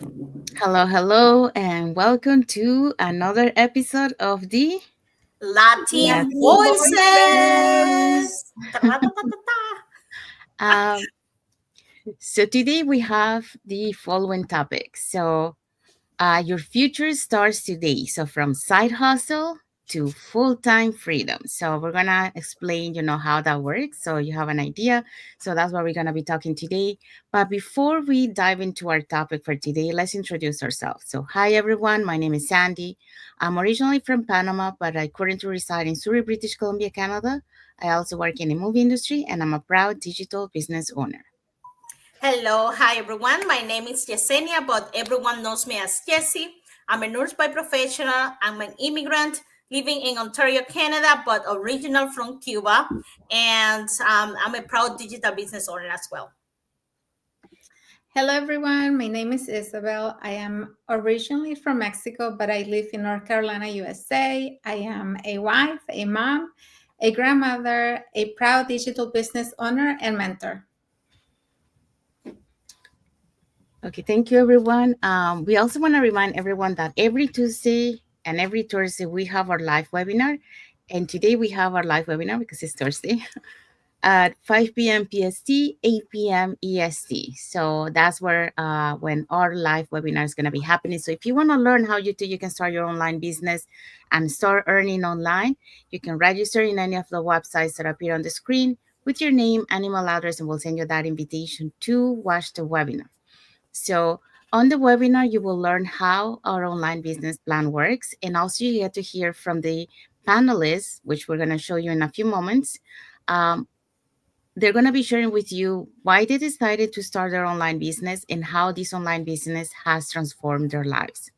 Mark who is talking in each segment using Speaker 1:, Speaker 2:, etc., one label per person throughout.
Speaker 1: Hello, hello, and welcome to another episode of the
Speaker 2: Latin
Speaker 1: Latin
Speaker 2: voices.
Speaker 1: Voices.
Speaker 2: Ta-ra-ta-ta-ta-ta.
Speaker 1: Um, so today we have the following topic. Your future starts today. So from side hustle to full-time freedom. So we're gonna explain, how that works. So you have an idea. So that's what we're gonna be talking today. But before we dive into our topic for today, let's introduce ourselves. So hi everyone, my name is Sandy. I'm originally from Panama, but I currently reside in Surrey, British Columbia, Canada. I also work in the movie industry and I'm a proud digital business owner.
Speaker 2: Hello, hi everyone. My name is Yesenia, but everyone knows me as Jessie. I'm a nurse by professional. I'm an immigrant living in Ontario, Canada, but original from Cuba. And I'm a proud digital business owner as well.
Speaker 3: Hello, everyone. My name is Isabel. I am originally from Mexico, but I live in North Carolina, USA. I am a wife, a mom, a grandmother, a proud digital business owner, and mentor.
Speaker 1: Okay, thank you, everyone. We also want to remind everyone that every Tuesday and every Thursday we have our live webinar. And today we have our live webinar because it's Thursday at 5 p.m. PST, 8 p.m. EST. So that's where when our live webinar is going to be happening. So if you want to learn how you can start your online business and start earning online, you can register in any of the websites that appear on the screen with your name and email address, and we'll send you that invitation to watch the webinar. So on the webinar, you will learn how our online business plan works. And also you get to hear from the panelists, which we're going to show you in a few moments. Um, they're going to be sharing with you why they decided to start their online business and how this online business has transformed their lives.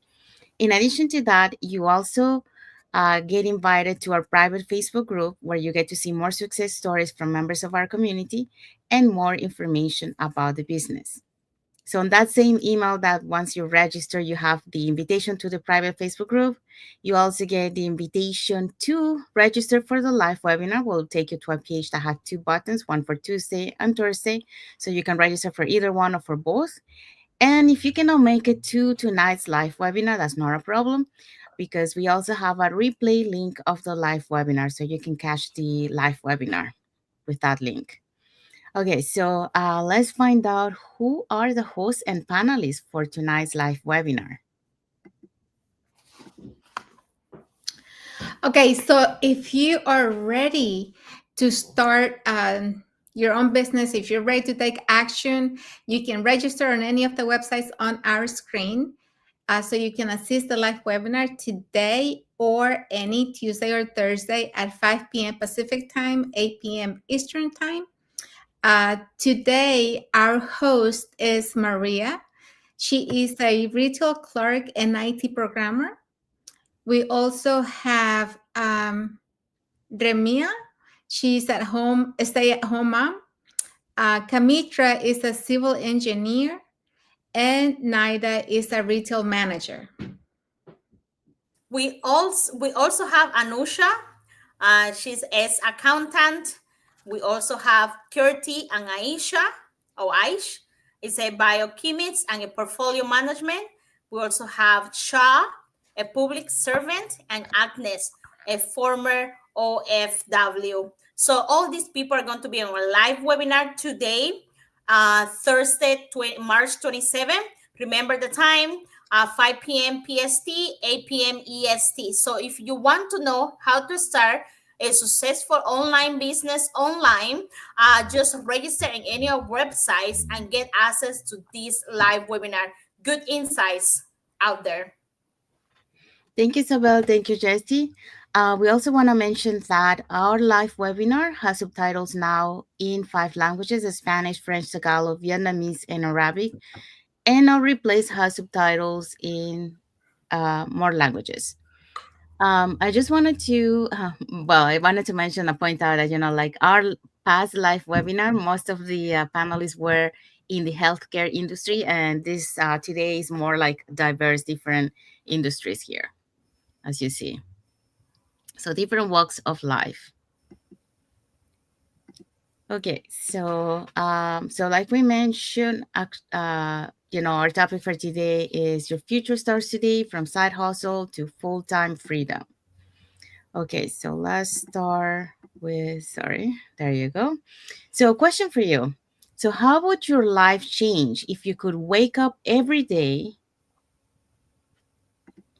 Speaker 1: In addition to that, you also get invited to our private Facebook group where you get to see more success stories from members of our community and more information about the business. So on that same email that once you register, you have the invitation to the private Facebook group. You also get the invitation to register for the live webinar. Will take you to a page that has two buttons, one for Tuesday and Thursday. So you can register for either one or for both. And if you cannot make it to tonight's live webinar, that's not a problem because we also have a replay link of the live webinar. So you can catch the live webinar with that link. Okay, so let's find out who are the hosts and panelists for tonight's live webinar.
Speaker 3: Okay, so if you are ready to start your own business, if you're ready to take action, you can register on any of the websites on our screen. So you can assist the live webinar today or any Tuesday or Thursday at 5 p.m. Pacific time, 8 p.m. Eastern time. Today, our host is Maria. She is a retail clerk and IT programmer. We also have Remia. She's at home, a stay-at-home mom. Kamitra is a civil engineer, and Naida is a retail manager.
Speaker 2: We also have Anusha. She's as accountant. We also have Kirti and Aisha. Or Aish is a biochemist and a portfolio management. We also have Shah, a public servant, and Agnes, a former OFW. So all these people are going to be on a live webinar today, Thursday, March 27th. Remember the time, 5 p.m. PST, 8 p.m. EST. So if you want to know how to start a successful online business online, just register in any of websites and get access to this live webinar. Good insights out there.
Speaker 1: Thank you, Isabel. Thank you, Jesse. We also want to mention that our live webinar has subtitles now in 5 languages: Spanish, French, Tagalog, Vietnamese, and Arabic. And our replays has subtitles in more languages. I just wanted to, I wanted to mention and point out that, like our past live webinar, most of the panelists were in the healthcare industry, and this today is more like diverse, different industries here, as you see. So different walks of life. Okay, so like we mentioned, our topic for today is your future starts today from side hustle to full-time freedom. Okay, so let's start with, sorry, there you go. So, question for you. So, how would your life change if you could wake up every day,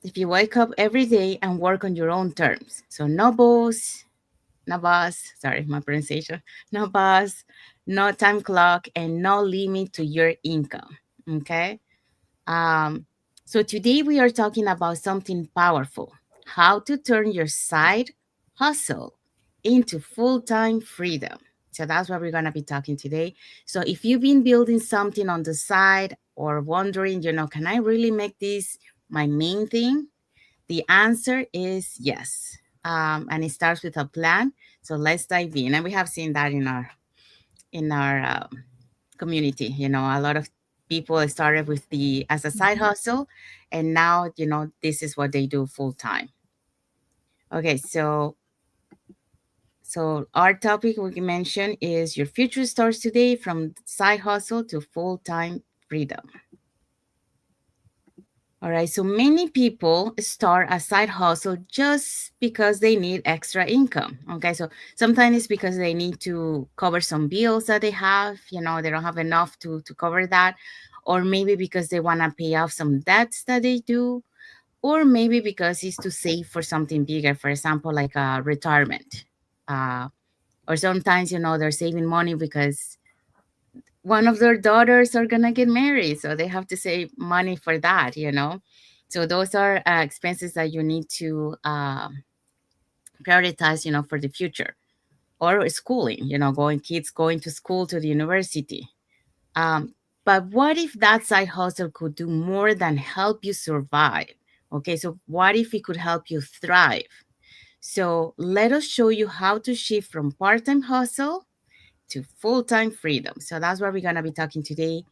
Speaker 1: if you wake up every day and work on your own terms? So, no boss, no boss, sorry, my pronunciation, no boss, no time clock, and no limit to your income. Okay. Um, so today we are talking about something powerful, how to turn your side hustle into full-time freedom. So that's what we're going to be talking today. So if you've been building something on the side or wondering, can I really make this my main thing? The answer is yes. And it starts with a plan. So let's dive in. And we have seen that in our community. A lot of people started with the as a side hustle, and now this is what they do full time. Okay, so our topic we mentioned is your future starts today from side hustle to full time freedom. All right, so many people start a side hustle just because they need extra income. Okay, so sometimes it's because they need to cover some bills that they have, they don't have enough to cover that, or maybe because they want to pay off some debts that they do, or maybe because it's to save for something bigger, for example, like a retirement. Uh, or sometimes, they're saving money because one of their daughters are gonna get married, so they have to save money for that. So those are expenses that you need to prioritize, for the future, or schooling, going kids going to school to the university. um, but what if that side hustle could do more than help you survive? Okay, so what if it could help you thrive? So let us show you how to shift from part-time hustle to full-time freedom. So that's what we're going to be talking today.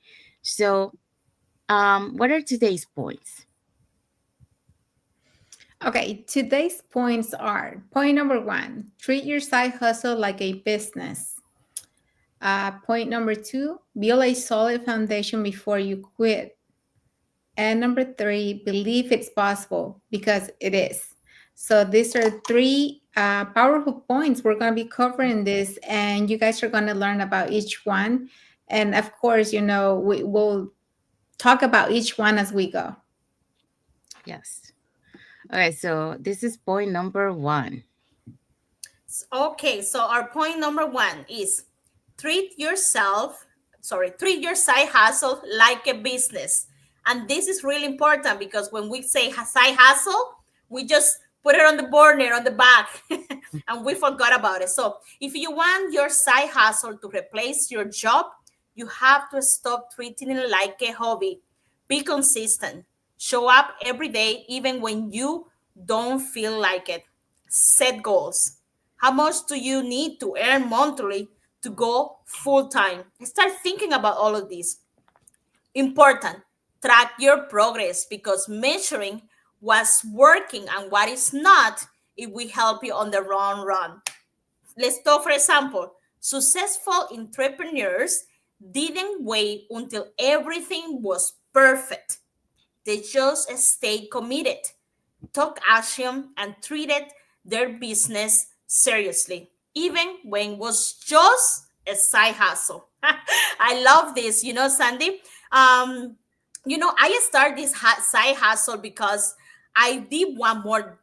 Speaker 1: So what are today's points?
Speaker 3: Okay, today's points are: point number one, treat your side hustle like a business. Point number two, build a solid foundation before you quit. And number three, believe it's possible because it is. So these are three powerful points. We're going to be covering this, and you guys are going to learn about each one. And of course, we will talk about each one as we go.
Speaker 1: Yes. Okay, so this is point number one.
Speaker 2: Okay, so our point number one is treat your side hustle like a business. And this is really important because when we say side hustle, we just put it on the burner on the back and we forgot about it. So if you want your side hustle to replace your job, you have to stop treating it like a hobby. Be consistent. Show up every day, even when you don't feel like it. Set goals. How much do you need to earn monthly to go full time? Start thinking about all of this. Important. Track your progress because measuring what's working and what is not, it will help you on the long run. Let's talk, for example, successful entrepreneurs didn't wait until everything was perfect. They just stayed committed, took action, and treated their business seriously, even when it was just a side hustle. I love this, Sandy. Um, I started this side hustle because I did want more.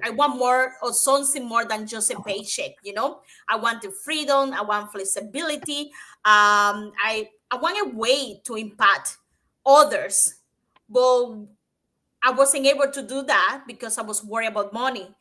Speaker 2: I want more or something more than just a paycheck. I want the freedom. I want flexibility. I want a way to impact others, but I wasn't able to do that because I was worried about money.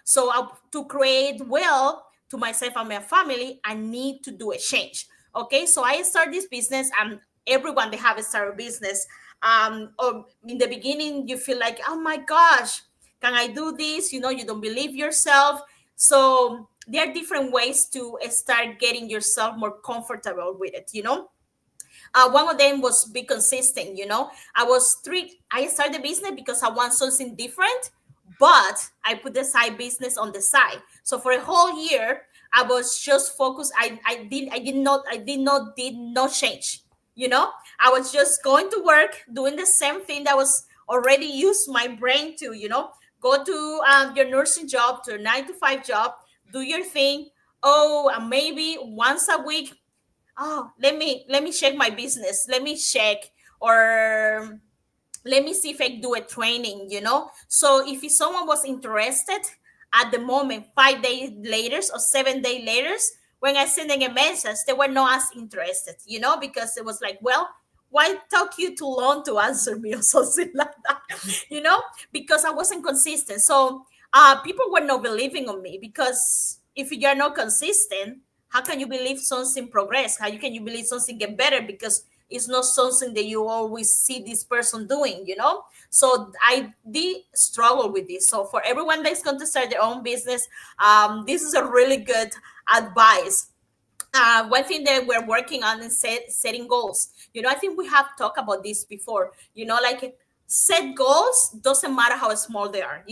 Speaker 2: So to create wealth to myself and my family, I need to do a change. Okay, so I start this business, and everyone they have a start a business. Or in the beginning, you feel like, oh my gosh, can I do this? You don't believe yourself. So there are different ways to start getting yourself more comfortable with it. One of them was be consistent. I started the business because I want something different, but I put the side business on the side. So for a whole year, I was just focused. I did not change. I was just going to work, doing the same thing that was already used my brain to, go to your nursing job, to a 9 to 5 job, do your thing. Oh, and maybe once a week, oh, let me check my business. Let me check, or let me see if I do a training. So if someone was interested at the moment, 5 days later or 7 days later, when I send them a message, they were not as interested, because it was like, well, why took you too long to answer me or something like that, you know, because I wasn't consistent. So people were not believing on me, because if you're not consistent, how can you believe something progress? How can you believe something get better? Because it's not something that you always see this person doing. So I did struggle with this. So for everyone that's going to start their own business, this is a really good advice. One thing that we're working on is setting goals. I think we have talked about this before. Like, set goals, doesn't matter how small they are.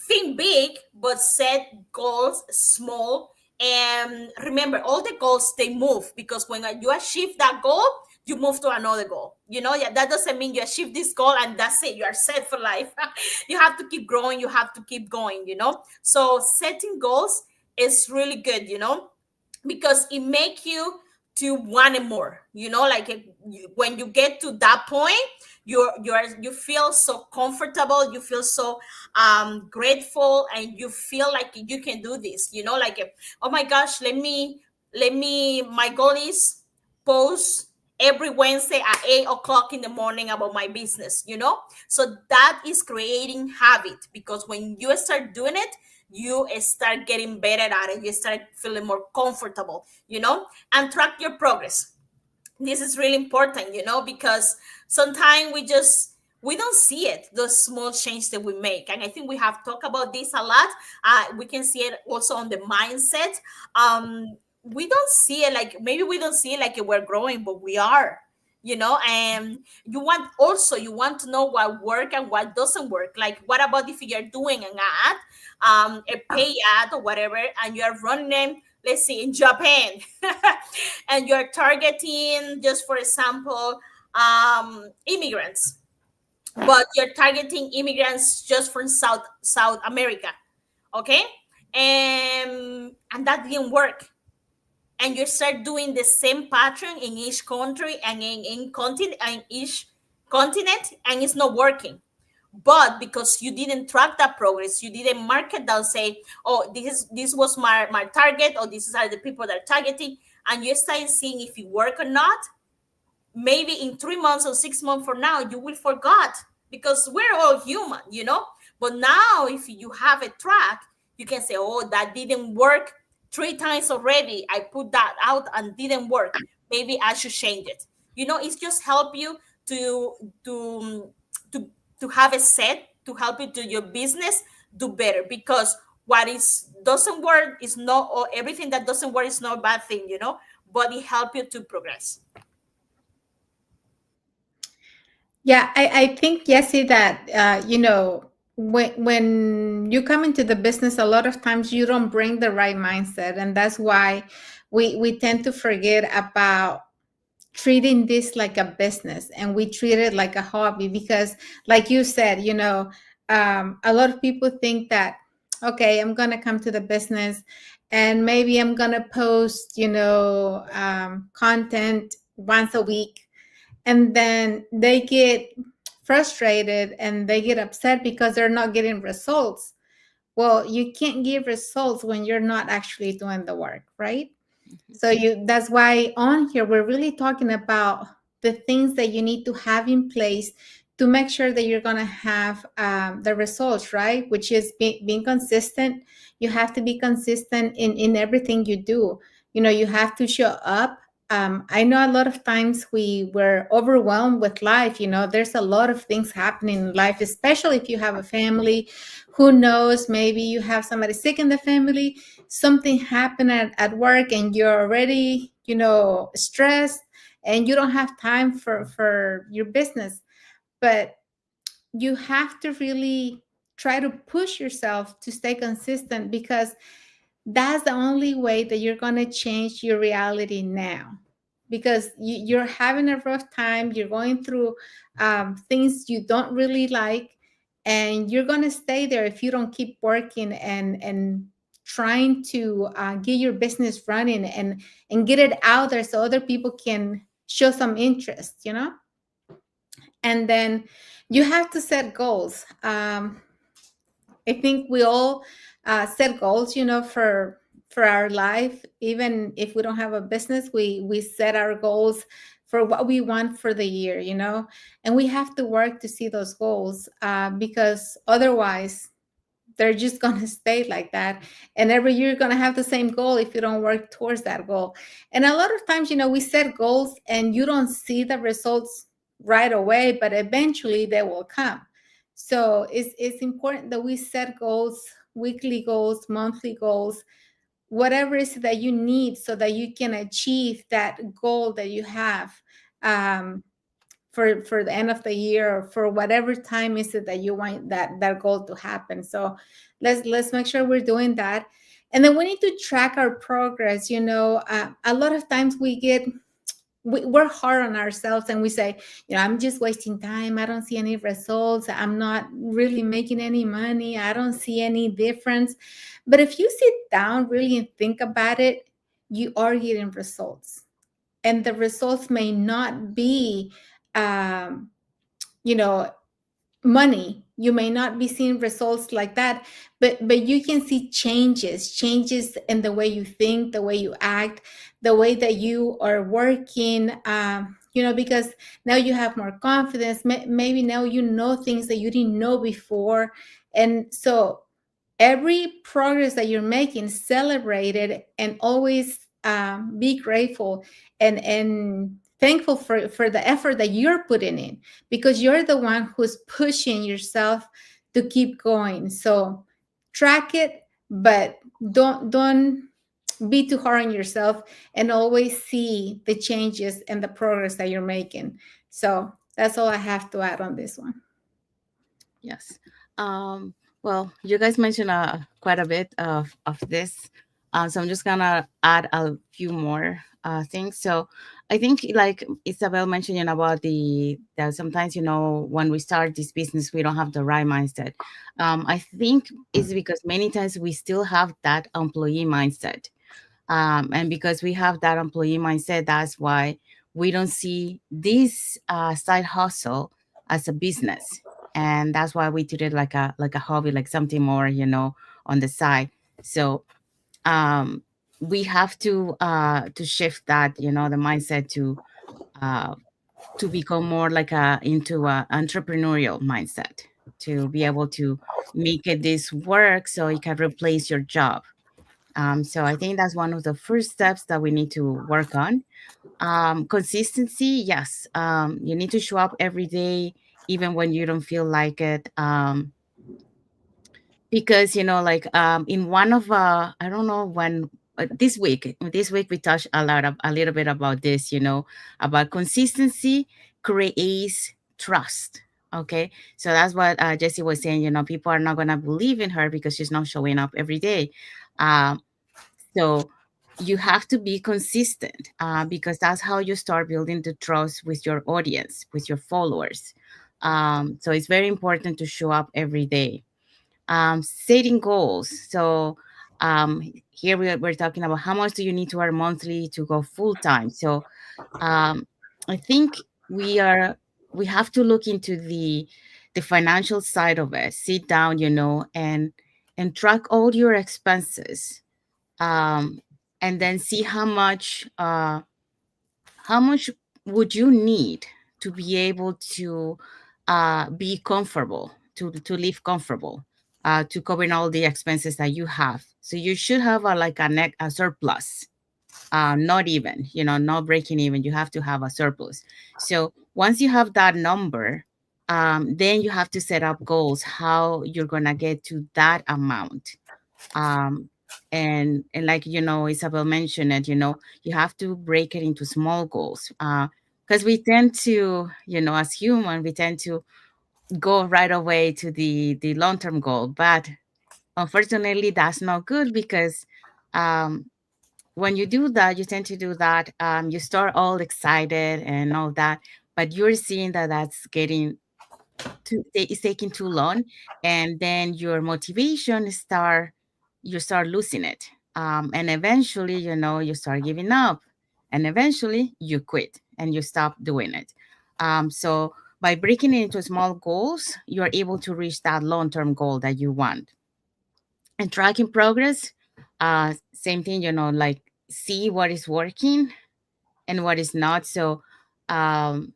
Speaker 2: Think big, but set goals small. And remember, all the goals, they move, because when you achieve that goal, you move to another goal. Yeah, that doesn't mean you achieve this goal and that's it, you are set for life. You have to keep growing, you have to keep going. So setting goals is really good, because it make you to want it more. Like, when you get to that point, you feel so comfortable, you feel so grateful, and you feel like you can do this. Like, oh my gosh, let me my goal is post every Wednesday at 8 o'clock in the morning about my business. So that is creating habit, because when you start doing it, you start getting better at it, you start feeling more comfortable. And track your progress. This is really important, because sometimes we don't see it, those small changes that we make. And I think we have talked about this a lot. We can see it also on the mindset. We don't see it, like, maybe we don't see it like we're growing, but we are. And you want to know what work and what doesn't work. Like, what about if you're doing an ad, a pay ad or whatever, and you're running them, let's see, in Japan, and you're targeting, just for example, immigrants, but you're targeting immigrants just from South America, okay, and that didn't work, and you start doing the same pattern in each country and in continent, and each continent, and it's not working. But because you didn't track that progress, you didn't mark it down, say, oh, this was my target, or these are the people that are targeting, and you start seeing if it work or not. Maybe in 3 months or 6 months from now, you will forget, because we're all human. But now, if you have a track, you can say, oh, that didn't work 3 times already, I put that out and didn't work, maybe I should change it. It's just help you to to to to have a set, to help you to your business do better, because what is doesn't work is not, or everything that doesn't work is not a bad thing, but it help you to progress.
Speaker 3: Yeah, I think, Yessie, that when you come into the business, a lot of times you don't bring the right mindset, and that's why we tend to forget about treating this like a business, and we treat it like a hobby. Because, like you said, a lot of people think that, okay, I'm gonna come to the business, and maybe I'm gonna post content once a week, and then they get frustrated and they get upset because they're not getting results. Well, you can't give results when you're not actually doing the work, right? So that's why on here we're really talking about the things that you need to have in place to make sure that you're going to have the results, right? Which is being consistent. You have to be consistent in everything you do. You have to show up. I know a lot of times we were overwhelmed with life. There's a lot of things happening in life, especially if you have a family. Who knows, maybe you have somebody sick in the family, something happened at work, and you're already stressed, and you don't have time for your business. But you have to really try to push yourself to stay consistent, because that's the only way that you're going to change your reality now, because you're having a rough time, you're going through things you don't really like, and you're going to stay there if you don't keep working and trying to get your business running and get it out there so other people can show some interest, you know. And then you have to set goals. I think we all set goals, you know, for our life. Even if we don't have a business, we set our goals for what we want for the year, you know, and we have to work to see those goals, because otherwise they're just going to stay like that, and every year you're going to have the same goal if you don't work towards that goal. And a lot of times, you know, we set goals and you don't see the results right away, but eventually they will come. So it's important that we set goals, weekly goals, monthly goals, whatever it is that you need, so that you can achieve that goal that you have, um, for the end of the year, or for whatever time is it that you want that goal to happen. So let's make sure we're doing that. And then we need to track our progress. You know, a lot of times we're hard on ourselves, and we say, you know, I'm just wasting time, I don't see any results, I'm not really making any money, I don't see any difference. But if you sit down really and think about it, you are getting results, and the results may not be, um, you know, money. You may not be seeing results like that, but you can see changes in the way you think, the way you act, the way that you are working, you know, because now you have more confidence. Maybe now you know things that you didn't know before. And so every progress that you're making, celebrate it, and always be grateful and thankful for the effort that you're putting in, because you're the one who's pushing yourself to keep going. So track it, but don't be too hard on yourself, and always see the changes and the progress that you're making. So that's all I have to add on this one.
Speaker 1: Yes. Um, well, you guys mentioned quite a bit of this. So I'm just gonna add a few more things. So I think, like Isabel mentioned, you know, about that sometimes, you know, when we start this business, we don't have the right mindset. I think it's because many times we still have that employee mindset. And because we have that employee mindset, that's why we don't see this side hustle as a business, and that's why we treat it like a hobby, like something more, you know, on the side. So um, we have to shift that, you know, the mindset uh, to become more like into a entrepreneurial mindset, to be able to make it this work so it can replace your job. So I think that's one of the first steps that we need to work on. Consistency, yes. You need to show up every day, even when you don't feel like it. Because, you know, like in one of I don't know when, this week we touched a little bit about this, you know, about consistency creates trust. Okay, so that's what Jesse was saying. You know, people are not gonna believe in her because she's not showing up every day. Um, so you have to be consistent, because that's how you start building the trust with your audience, with your followers. So it's very important to show up every day. Setting goals. So here we're talking about how much do you need to earn monthly to go full time. So um, I think we are we have to look into the financial side of it. Sit down, you know, and track all your expenses, um, and then see how much would you need to be able to be comfortable, to live comfortable, to cover all the expenses that you have. So you should have a surplus, not even, you know, not breaking even. You have to have a surplus. So once you have that number, then you have to set up goals how you're gonna get to that amount. um and like, you know, Isabel mentioned it, you know, you have to break it into small goals, because we tend to, you know, as human, we tend to go right away to the long-term goal, but unfortunately that's not good, because Um, when you do that, you tend to do that. You start all excited and all that, but you're seeing that that's getting it's taking too long, and then your motivation you start losing it, and eventually, you start giving up, and eventually you quit and you stop doing it. So by breaking it into small goals, you're able to reach that long-term goal that you want. And tracking progress, same thing, like see what is working and what is not. Um,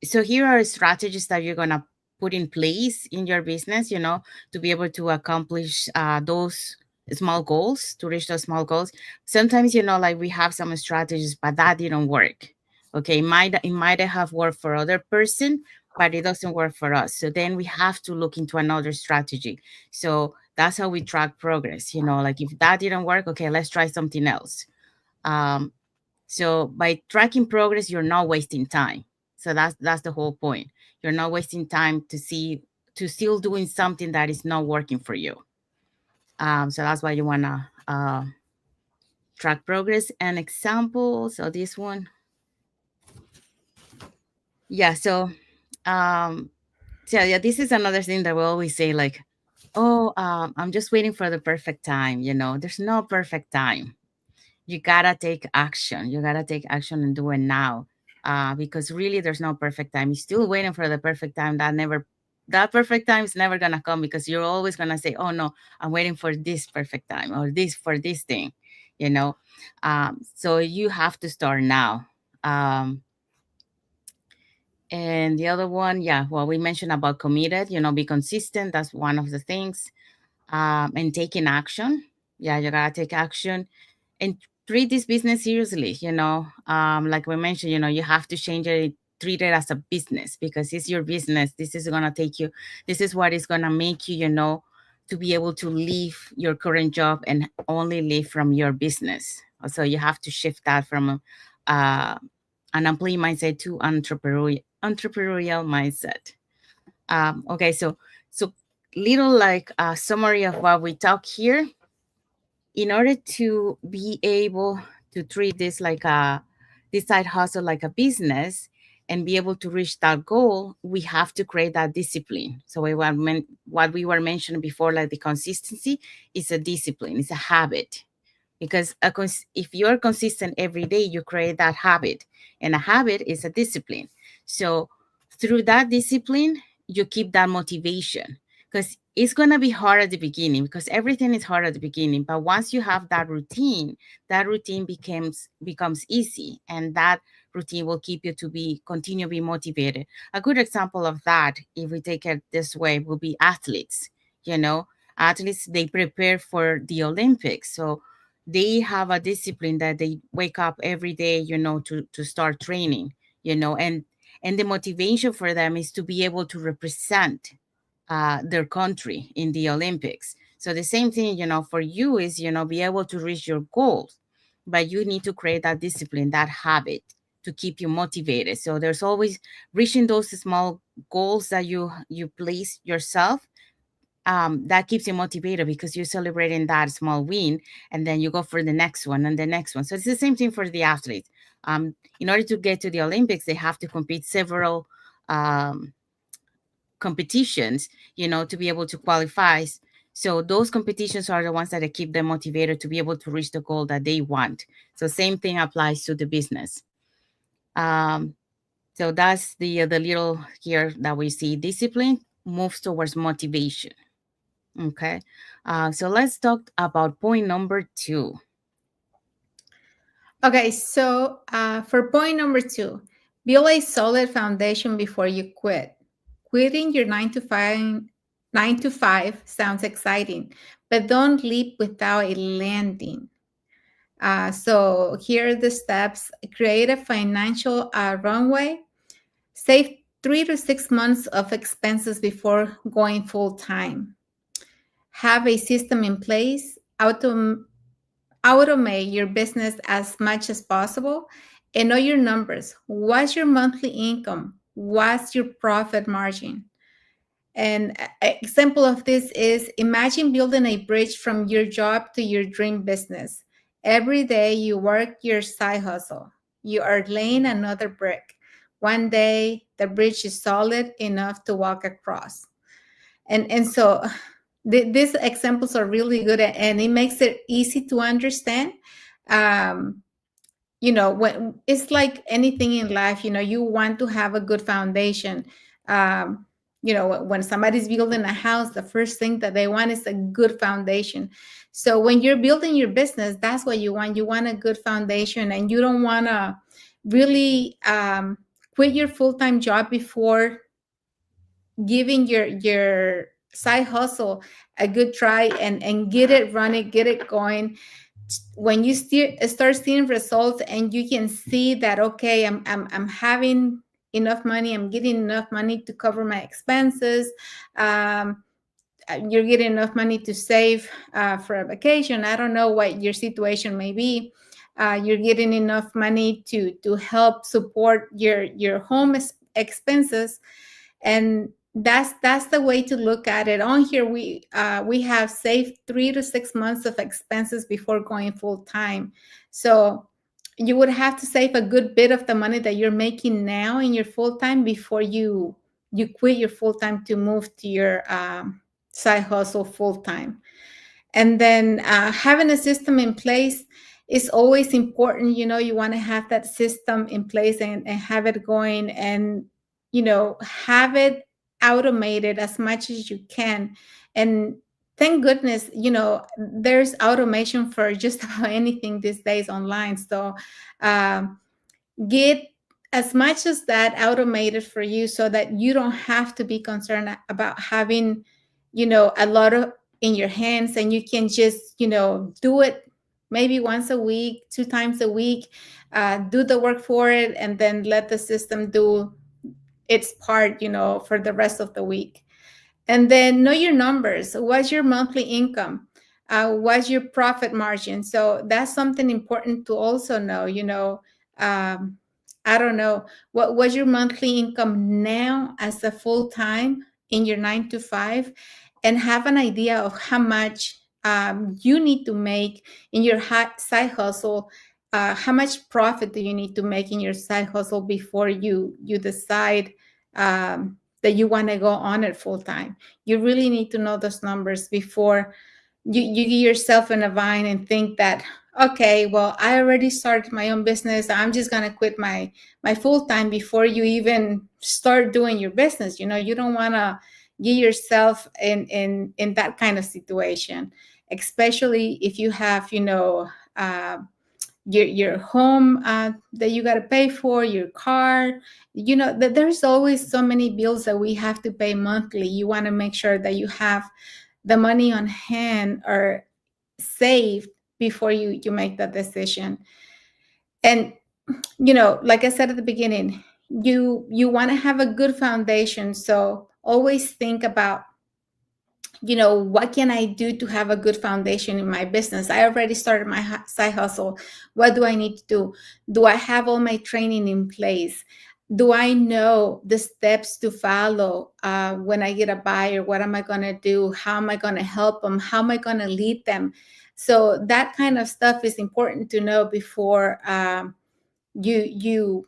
Speaker 1: so here are strategies that you're going to put in place in your business, to be able to accomplish those small goals, to reach those small goals. Sometimes, like we have some strategies, but that didn't work. Okay, it might have worked for other person, but it doesn't work for us. So then we have to look into another strategy. So that's how we track progress. Like if that didn't work, okay, let's try something else. um, so by tracking progress, you're not wasting time. So that's the whole point. You're not wasting time to still doing something that is not working for you. So that's why you wanna track progress. And example. So this one, yeah. Um, so yeah, this is another thing that we always say, like, oh, I'm just waiting for the perfect time. There's no perfect time. You gotta take action. You gotta take action and do it now, because really there's no perfect time. You're still waiting for the perfect time. That perfect time is never gonna come, because you're always gonna say, oh no, I'm waiting for this perfect time, or this for this thing, you know so you have to start now. And the other one, yeah, well, we mentioned about committed, be consistent. That's one of the things. And taking action. Yeah, you gotta take action and treat this business seriously. Like we mentioned, you have to change it, treat it as a business, because it's your business. This is what is gonna make you, to be able to leave your current job and only live from your business. So you have to shift that from an employee mindset to entrepreneurial mindset. Okay, so little like a summary of what we talk here. In order to be able to treat this side hustle like a business and be able to reach that goal, we have to create that discipline. So what we were mentioning before, like the consistency, is a discipline, it's a habit. Because if you're consistent every day, you create that habit, and a habit is a discipline. So through that discipline, you keep that motivation, because it's going to be hard at the beginning, because everything is hard at the beginning. But once you have that routine becomes easy, and that routine will keep you to be continue to be motivated. A good example of that, if we take it this way, will be athletes. you know Athletes, they prepare for the Olympics, so they have a discipline that they wake up every day, to start training, and the motivation for them is to be able to represent their country in the Olympics. So the same thing, for you is, be able to reach your goals, but you need to create that discipline, that habit, to keep you motivated. So there's always reaching those small goals that you place yourself. That keeps you motivated, because you're celebrating that small win, and then you go for the next one and the next one. So it's the same thing for the athletes. In order to get to the Olympics, they have to compete several um, competitions, to be able to qualify. So those competitions are the ones that keep them motivated to be able to reach the goal that they want. So same thing applies to the business. Um, so that's the little here that we see. Discipline moves towards motivation. Okay. So let's talk about point number 2.
Speaker 3: Okay, so for point number 2, build a solid foundation before you quit. Quitting your 9 to 5 sounds exciting, but don't leap without a landing. So here are the steps. Create a financial runway. Save 3 to 6 months of expenses before going full time. Have a system in place. Automate your business as much as possible, and know your numbers. What's your monthly income? What's your profit margin? And an example of this is, imagine building a bridge from your job to your dream business. Every day you work your side hustle. You are laying another brick. One day the bridge is solid enough to walk across. And so these examples are really good, and it makes it easy to understand. Um, when it's like anything in life, you want to have a good foundation. um, when somebody's building a house, the first thing that they want is a good foundation. So when you're building your business, that's what you want a good foundation, and you don't want to really quit your full-time job before giving your side hustle a good try, and get it running, get it going. When you start seeing results, and you can see that, okay, I'm having enough money, I'm getting enough money to cover my expenses. um, you're getting enough money to save for a vacation. I don't know what your situation may be. You're getting enough money to help support your home expenses. And that's the way to look at it. On here, we have saved 3 to 6 months of expenses before going full time. So you would have to save a good bit of the money that you're making now in your full time before you quit your full time to move to your side hustle full time. And then having a system in place is always important. You want to have that system in place, and have it going, and have it automated as much as you can. And thank goodness, there's automation for just about anything these days online. So um, get as much as that automated for you, so that you don't have to be concerned about having a lot of in your hands, and you can just do it maybe once a week, 2 times a week. Do the work for it, and then let the system do its part for the rest of the week. And then know your numbers. What's your monthly income? What's your profit margin? So that's something important to also know. Um, I don't know, what was your monthly income now as a full time in your 9 to 5, and have an idea of how much you need to make in your side hustle. How much profit do you need to make in your side hustle before you decide that you want to go on it full time? You really need to know those numbers before you get yourself in a bind and think that, okay, well, I already started my own business, I'm just going to quit my full time before you even start doing your business. You don't want to get yourself in that kind of situation, especially if you have your home that you got to pay for, your car. That there's always so many bills that we have to pay monthly. You want to make sure that you have the money on hand or saved before you make that decision. And like I said at the beginning, you want to have a good foundation. So always think about, what can I do to have a good foundation in my business? I already started my side hustle. What do I need to do? Do I have all my training in place? Do I know the steps to follow when I get a buyer? What am I going to do? How am I going to help them? How am I going to lead them? So that kind of stuff is important to know before you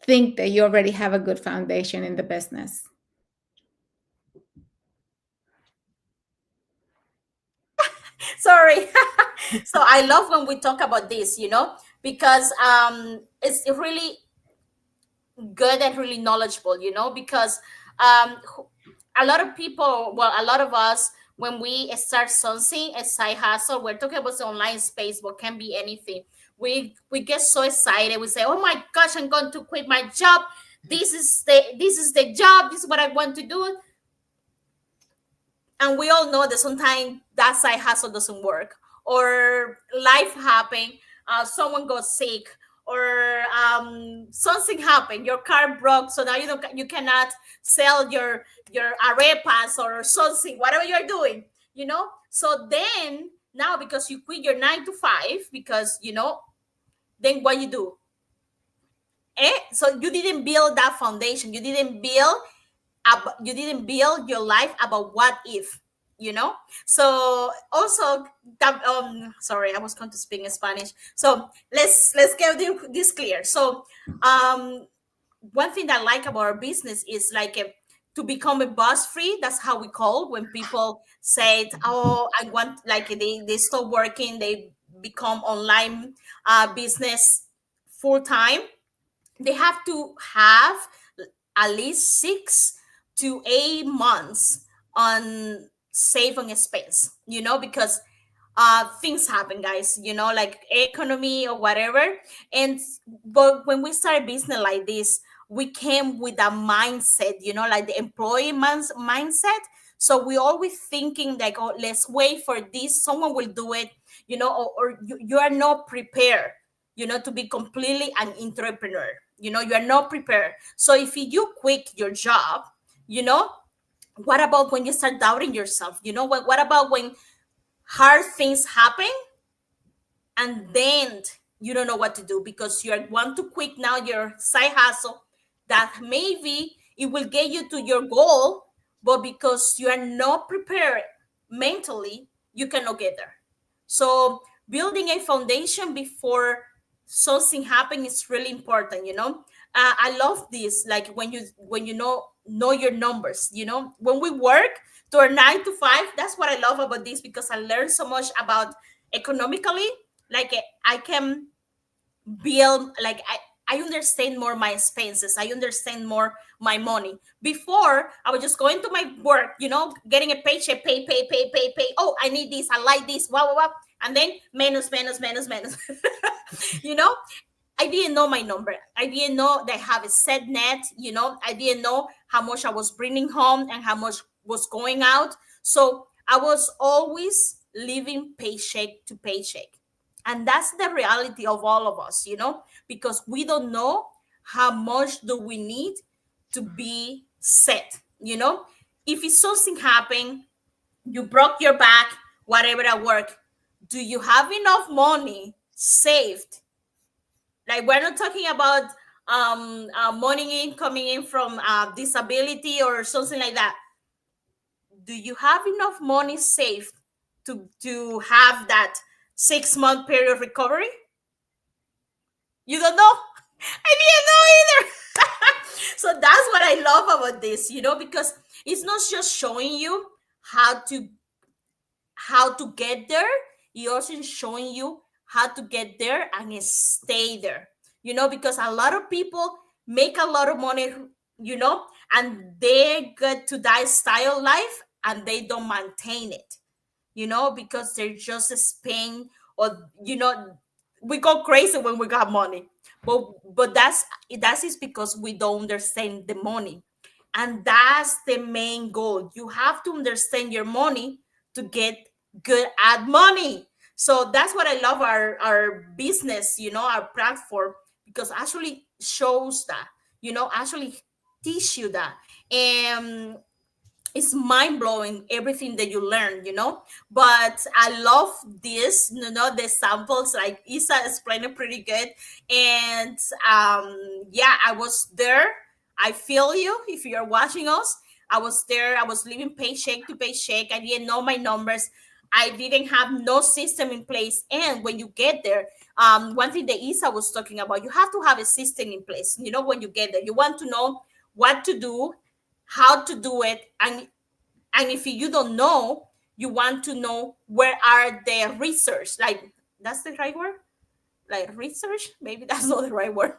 Speaker 3: think that you already have a good foundation in the business.
Speaker 2: Sorry. So I love when we talk about this, because it's really good and really knowledgeable, because a lot of people, well, a lot of us, when we start something, a side hustle, we're talking about the online space, but can be anything. We get so excited. We say, "Oh my gosh, I'm going to quit my job. This is the job. This is what I want to do." And we all know that sometimes that side hustle doesn't work, or life happen, someone got sick, or something happened, your car broke, so now you cannot sell your arepas or something, whatever you're doing. So then, now, because you quit your 9 to 5, because then what you do? So you didn't build that foundation, you didn't build you didn't build your life about what if, you know. So also that, sorry, I was going to speak in Spanish. So let's get this clear. So um one thing that I like about our business is like to become a buzz free. That's how we call when people say, "Oh, I want," like they stop working, they become online business full time. They have to have at least 6 to 8 months on saving expense, you know, because things happen, guys, you know, like economy or whatever. And but when we start a business like this, we came with a mindset, you know, like the employee mindset. So we always thinking like, oh, let's wait for this, someone will do it, you know, or you are not prepared, you know, to be completely an entrepreneur. You know, you are not prepared. So if you quit your job, you know, what about when you start doubting yourself? You know, what about when hard things happen and then you don't know what to do because you want to quit now your side hustle that maybe it will get you to your goal, but because you are not prepared mentally, you cannot get there. So building a foundation before something happens is really important, you know. I love this, like when you know your numbers, you know, when we work to our 9 to 5. That's what I love about this, because I learned so much about economically. Like I can build, like I understand more my expenses, I understand more my money. Before I was just going to my work, you know, getting a paycheck, pay. Oh, I need this, I like this, wow, and then minus. You know, I didn't know my number. I didn't know that I have a set net, you know. I didn't know how much I was bringing home and how much was going out. So I was always living paycheck to paycheck. And that's the reality of all of us, you know, because we don't know how much do we need to be set, you know. If it's something happen, you broke your back, whatever at work, do you have enough money saved? Like we're not talking about money coming in from disability or something like that. Do you have enough money saved to have that 6 month period recovery? You don't know. I didn't know either. So that's what I love about this, you know, because it's not just showing you how to get there. It also is showing you how to get there and stay there, you know, because a lot of people make a lot of money, you know, and they get to that style life and they don't maintain it, you know, because they're just spend, or you know, we go crazy when we got money. But that's is because we don't understand the money. And that's the main goal. You have to understand your money to get good at money. So that's what I love our business, you know, our platform, because actually shows that, you know, actually teach you that. And it's mind blowing everything that you learn, you know. But I love this, you know, the samples, like Isa explained it pretty good. And yeah, I was there. I feel you if you're watching us. I was there. I was living paycheck to paycheck. I didn't know my numbers. I didn't have no system in place. And when you get there, one thing that Isa was talking about, you have to have a system in place. You know, when you get there, you want to know what to do, how to do it, and if you don't know, you want to know where are the research, like that's the right word, like research, maybe that's not the right word,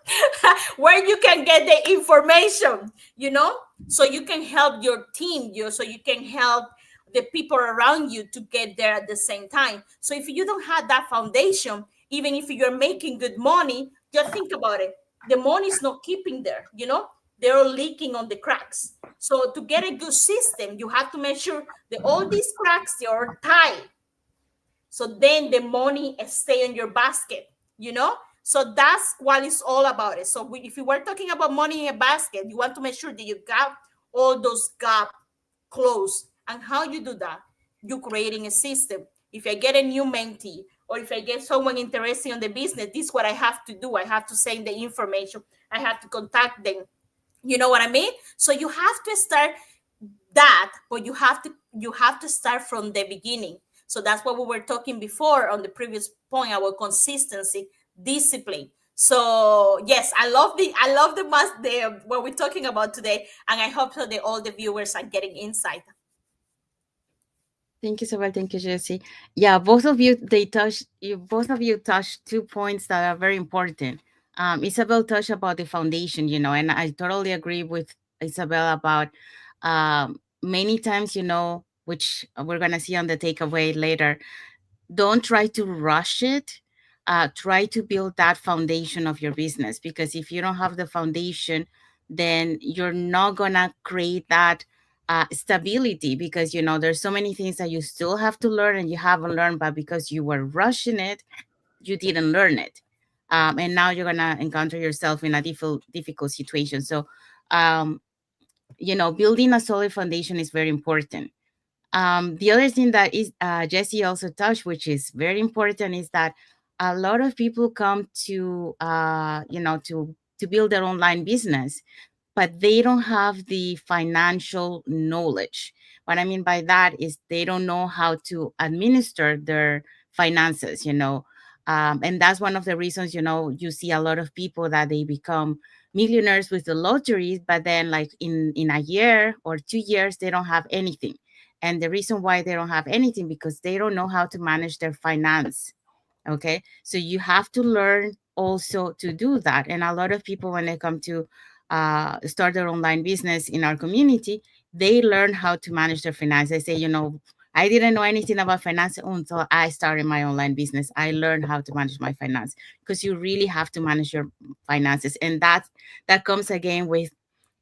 Speaker 2: where you can get the information, you know, so you can help your team, so you can help the people around you to get there at the same time. So if you don't have that foundation, even if you're making good money, just think about it, the money is not keeping there, you know, they're leaking on the cracks. So to get a good system, you have to make sure that all these cracks they are tight, so then the money stay in your basket, you know. So that's what it's all about it. So if you were talking about money in a basket, you want to make sure that you got all those gaps closed. And how you do that? You creating a system. If I get a new mentee, or if I get someone interested in the business, this is what I have to do. I have to send the information, I have to contact them, You know what I mean? So you have to start that, but you have to start from the beginning. So that's what we were talking before on the previous point, our consistency, discipline. So yes, I love the must the what we're talking about today, and I hope that all the viewers are getting insight.
Speaker 1: Thank you so much. Thank you, Jesse. Yeah, both of you, both of you touched 2 points that are very important. Isabel touched about the foundation, and I totally agree with Isabel about many times, which we're going to see on the takeaway later. Don't try to rush it. Try to build that foundation of your business, because if you don't have the foundation, then you're not gonna create that stability, because there's so many things that you still have to learn and you haven't learned, but because you were rushing it, you didn't learn it. And now you're gonna encounter yourself in a difficult situation. So building a solid foundation is very important. The other thing that is Jesse also touched, which is very important, is that a lot of people come to to build their online business, but they don't have the financial knowledge. What I mean by that is they don't know how to administer their finances, and that's one of the reasons, you see a lot of people that they become millionaires with the lotteries, but then like in a year or 2 years, they don't have anything. And the reason why they don't have anything, because they don't know how to manage their finance. Okay, so you have to learn also to do that. And a lot of people, when they come to start their online business in our community, they learn how to manage their finance. They say, I didn't know anything about finance until I started my online business. I learned how to manage my finance, because you really have to manage your finances. And that comes again with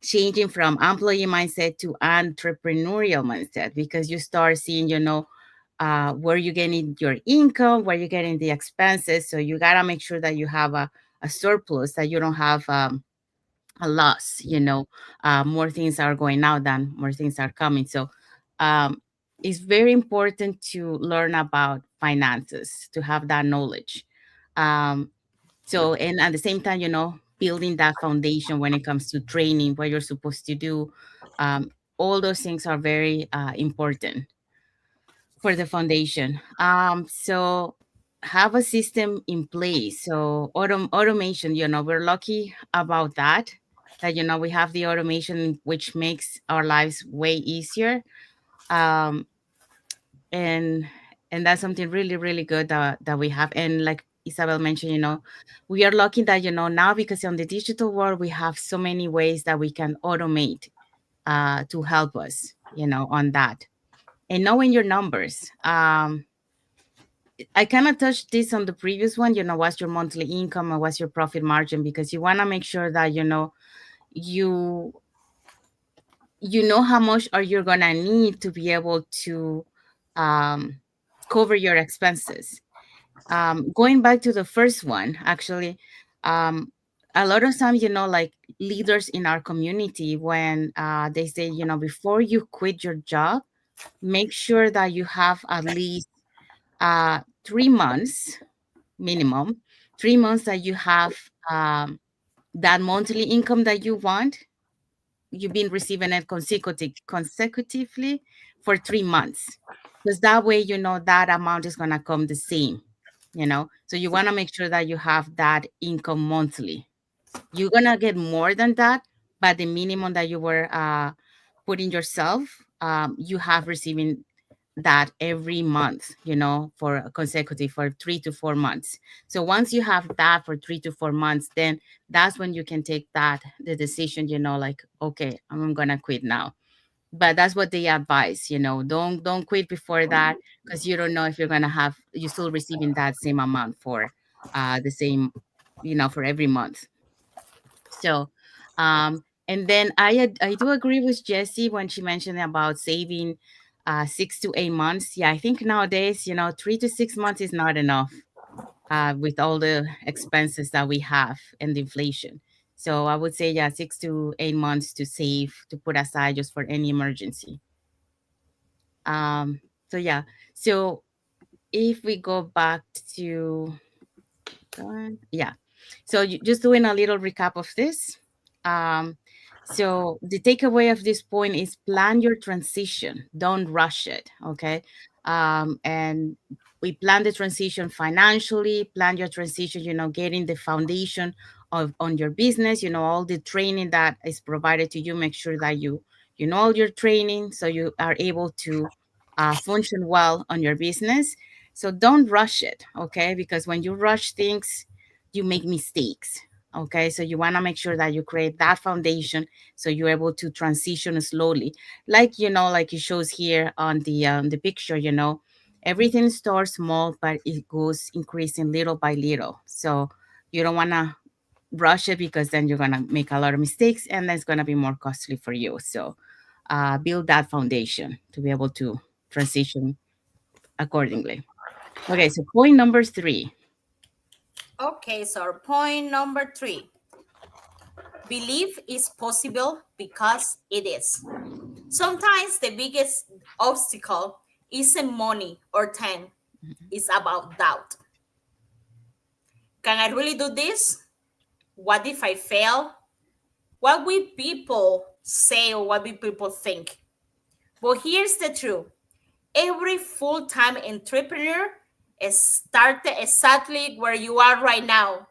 Speaker 1: changing from employee mindset to entrepreneurial mindset, because you start seeing, where you're getting your income, where you're getting the expenses. So you got to make sure that you have a surplus, that you don't have a loss. More things are going out than more things are coming. So um, it's very important to learn about finances, to have that knowledge. Um, and at the same time, building that foundation when it comes to training, what you're supposed to do. All those things are very important for the foundation. So have a system in place. So automation, we're lucky about that. That we have the automation, which makes our lives way easier. Um, and and that's something really, really good that we have. And like Isabel mentioned, we are lucky that now, because on the digital world we have so many ways that we can automate to help us, on that. And knowing your numbers. I kind of touched this on the previous one, what's your monthly income and what's your profit margin, because you want to make sure that, you how much are you going to need to be able to um, cover your expenses. Going back to the first one, actually, um, a lot of times, like leaders in our community, when they say, before you quit your job, make sure that you have at least 3 months minimum, 3 months that you have that monthly income that you want. You've been receiving it consecutively for 3 months, because that way that amount is going to come the same. So you want to make sure that you have that income monthly. You're going to get more than that, but the minimum that you were putting yourself, you have receiving that every month, for a consecutive for 3 to 4 months. So once you have that for 3 to 4 months, then that's when you can take the decision, like, okay, I'm gonna quit now. But that's what they advise, don't quit before that, because you don't know if you're still receiving that same amount for the same, for every month. So, and then I do agree with Jessie when she mentioned about saving 6 to 8 months. Yeah, I think nowadays, 3 to 6 months is not enough with all the expenses that we have and the inflation. So I would say, yeah, 6 to 8 months to save, to put aside just for any emergency. Um, so yeah, so if we go back to yeah, so just doing a little recap of this. Um, So the takeaway of this point is plan your transition. Don't rush it. Okay. And we plan the transition financially, plan your transition, getting the foundation of on your business, all the training that is provided to you. Make sure that you know all your training so you are able to function well on your business. So don't rush it, okay? Because when you rush things, you make mistakes. Okay, so you want to make sure that you create that foundation so you're able to transition slowly, like like it shows here on the picture. Everything starts small but it goes increasing little by little. So you don't want to rush it because then you're going to make a lot of mistakes and that's going to be more costly for you. So build that foundation to be able to transition accordingly. Okay, so point number 3.
Speaker 2: Okay, so point number 3. Believe is possible because it is. Sometimes the biggest obstacle isn't money or time, it's about doubt. Can I really do this? What if I fail? What will people say or what will people think? But here's the truth. Every full-time entrepreneur is started exactly where you are right now,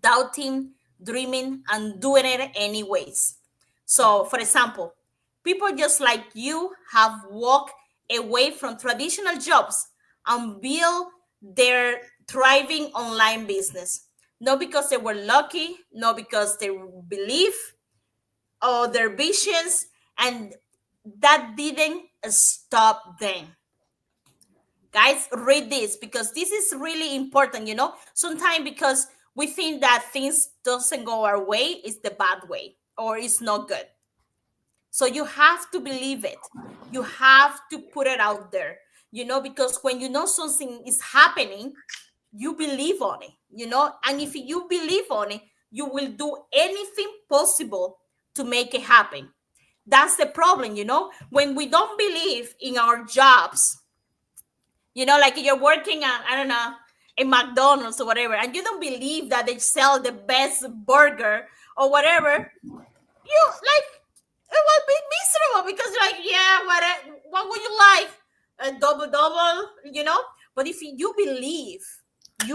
Speaker 2: doubting, dreaming, and doing it anyways. So, for example, people just like you have walked away from traditional jobs and built their thriving online business. Not because they were lucky, not because they believe or their visions, and that didn't stop them. Guys, read this because this is really important. Sometimes because we think that things doesn't go our way, it's the bad way or it's not good. So you have to believe it. You have to put it out there, because when you know something is happening, you believe on it. And if you believe on it, you will do anything possible to make it happen. That's the problem. When we don't believe in our jobs, like you're working at, I don't know, in McDonald's or whatever, and you don't believe that they sell the best burger or whatever, you like it will be miserable because you're like, yeah, what would you like? A double double, But if you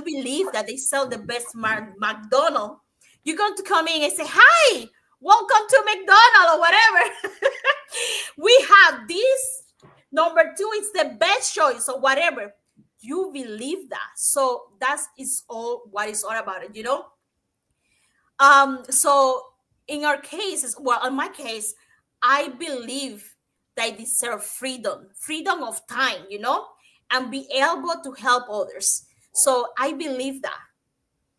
Speaker 2: believe that they sell the best McDonald's, you're going to come in and say, hi, welcome to McDonald's or whatever. We have this. Number 2 is the best choice or whatever. You believe that. So that is all what it's all about it. So in our cases, well, in my case, I believe that I deserve freedom of time, and be able to help others. So I believe that.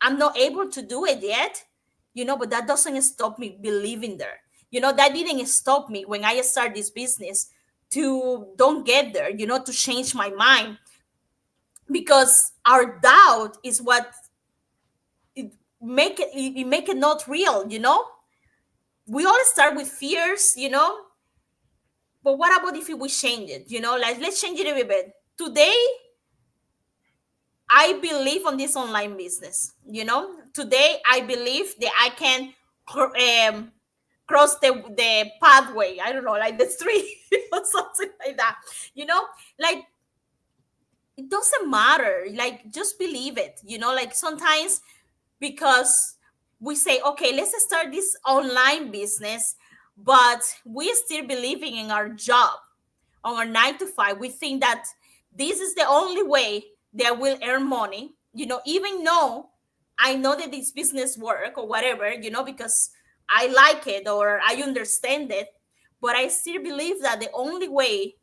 Speaker 2: I'm not able to do it yet, but that doesn't stop me believing there. That didn't stop me when I started this business to don't get there, to change my mind, because our doubt is what it make it not real. We all start with fears, but what about if we change it, like let's change it a little bit. Today I believe on this online business. Today I believe that I can cross the pathway, I don't know, like the street or something like that. Like it doesn't matter, like just believe it. Like sometimes, because we say, okay, let's start this online business, but we're still believing in our job, on our 9 to 5. We think that this is the only way that we'll earn money, even though I know that this business work or whatever, because I like it or I understand it, but I still believe that the only way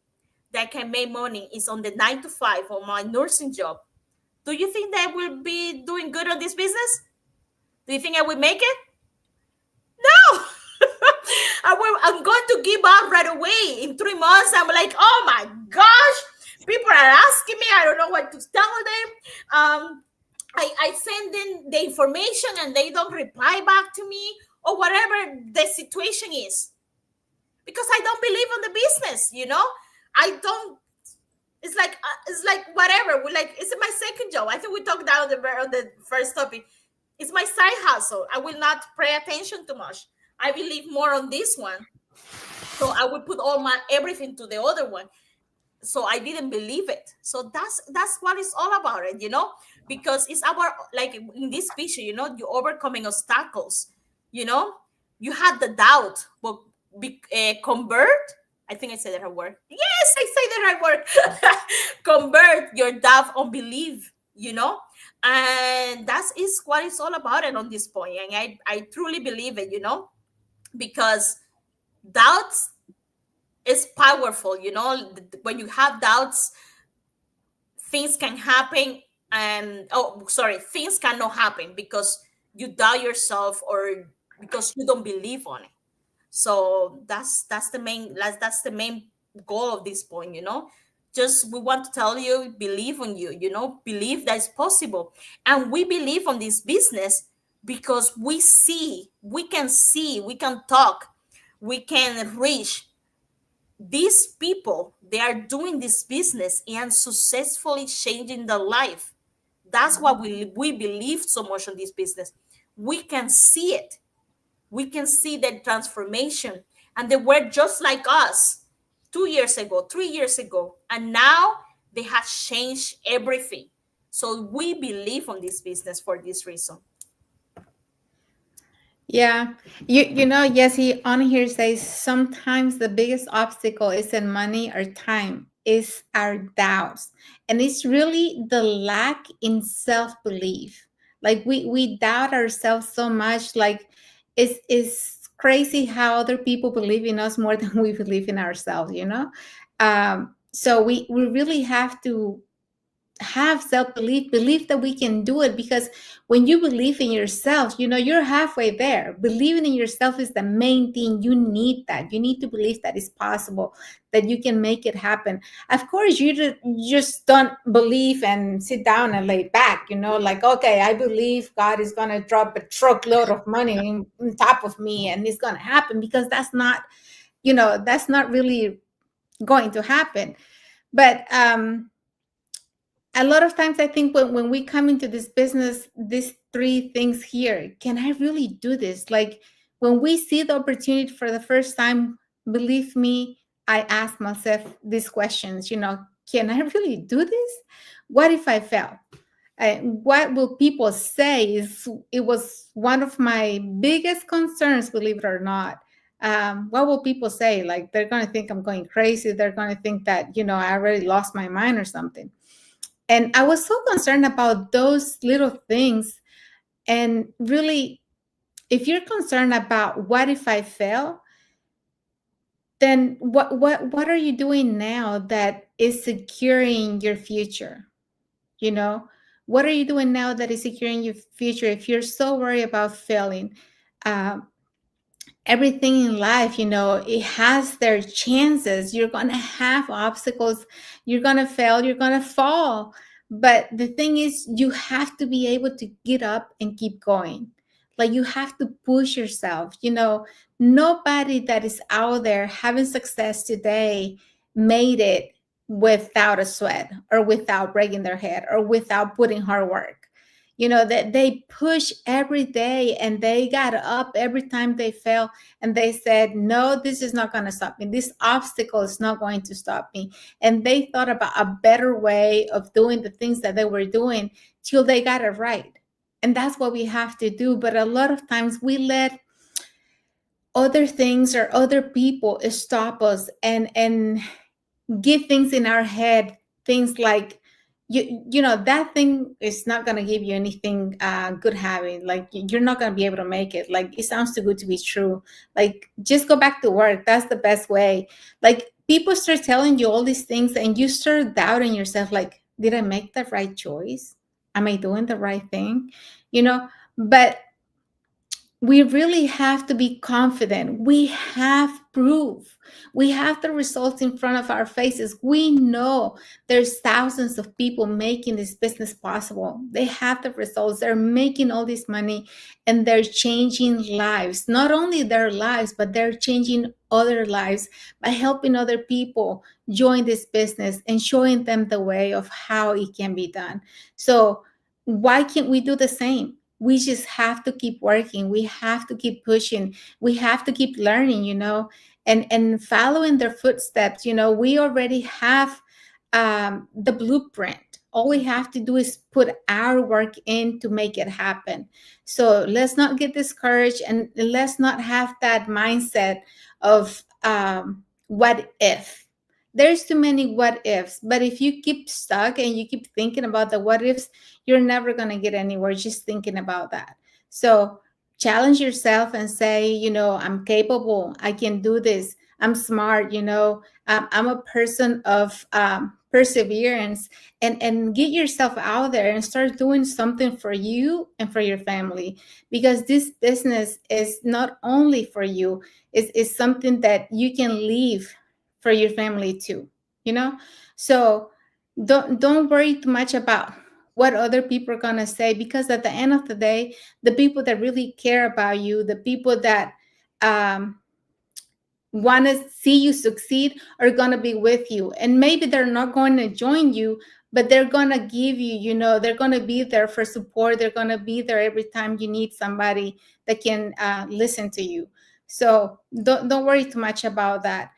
Speaker 2: that I can make money is on the 9 to 5 or my nursing job. Do you think that we'll be doing good on this business? Do you think I will make it? No. I'm going to give up right away. In 3 months, I'm like, oh my gosh, people are asking me. I don't know what to tell them. I send in the information and they don't reply back to me or whatever the situation is. Because I don't believe in the business. I don't. It's like whatever. It's my second job. I think we talked about on the first topic. It's my side hustle. I will not pay attention too much. I believe more on this one. So I would put all my everything to the other one. So I didn't believe it. So that's what it's all about it, because it's about, like in this picture, you overcoming obstacles, you know, you had the doubt, but convert. I think I said the right word. Yes, I say the right word. Convert your doubt on belief, and that is what it's all about it on this point. And I truly believe it, because doubts is powerful. When you have doubts, things can happen, and things cannot happen because you doubt yourself, or because you don't believe on it. So that's the main goal of this point. Just we want to tell you, believe on you, believe that it's possible. And we believe on this business because we can talk, we can reach these people. They are doing this business and successfully changing their life. That's why we believe so much on this business. We can see it. We can see the transformation, and they were just like us 2 years ago, 3 years ago, and now they have changed everything. So we believe on this business for this reason.
Speaker 3: Yeah, Jesse, on here says sometimes the biggest obstacle isn't money or time, is our doubts. And it's really the lack in self-belief. Like we doubt ourselves so much. Like it's crazy how other people believe in us more than we believe in ourselves. So we really have to have self-belief, believe that we can do it, because when you believe in yourself, you're halfway there. Believing in yourself is the main thing. You need that. You need to believe that it's possible, that you can make it happen. Of course, just don't believe and sit down and lay back, like, okay, I believe God is going to drop a truckload of money on top of me and it's going to happen, because that's not really going to happen. But a lot of times I think when we come into this business, these three things here, can I really do this? Like when we see the opportunity for the first time, believe me, I ask myself these questions, can I really do this? What if I fail? What will people say? It was one of my biggest concerns, believe it or not. What will people say? Like they're going to think I'm going crazy. They're going to think that, I already lost my mind or something. And I was so concerned about those little things. And really, if you're concerned about what if I fail, then what are you doing now that is securing your future? What are you doing now that is securing your future if you're so worried about failing? Everything in life, it has their chances. You're going to have obstacles. You're going to fail. You're going to fall. But the thing is, you have to be able to get up and keep going. Like you have to push yourself. Nobody that is out there having success today made it without a sweat or without breaking their head or without putting hard work. That they push every day and they got up every time they fell and they said, no, this is not going to stop me. This obstacle is not going to stop me. And they thought about a better way of doing the things that they were doing till they got it right. And that's what we have to do. But a lot of times we let other things or other people stop us and give things in our head, things like, that thing is not going to give you anything good having. Like you're not going to be able to make it. Like it sounds too good to be true. Like just go back to work. That's the best way. Like people start telling you all these things and you start doubting yourself. Like, did I make the right choice? Am I doing the right thing? But we really have to be confident. We have proof. We have the results in front of our faces. We know there's thousands of people making this business possible. They have the results. They're making all this money and they're changing lives. Not only their lives, but they're changing other lives by helping other people join this business and showing them the way of how it can be done. So why can't we do the same? We just have to keep working. We have to keep pushing. We have to keep learning, and following their footsteps. We already have the blueprint. All we have to do is put our work in to make it happen. So let's not get discouraged, and let's not have that mindset of what if. There's too many what ifs, but if you keep stuck and you keep thinking about the what ifs, you're never going to get anywhere just thinking about that. So challenge yourself and say, I'm capable. I can do this. I'm smart. I'm a person of perseverance, and get yourself out there and start doing something for you and for your family, because this business is not only for you, it's something that you can leave for your family too, you know so don't worry too much about what other people are going to say, because at the end of the day, the people that really care about you, the people that um, want to see you succeed, are going to be with you. And maybe they're not going to join you, but they're going to give you, they're going to be there for support. They're going to be there every time you need somebody that can listen to you. So don't worry too much about that.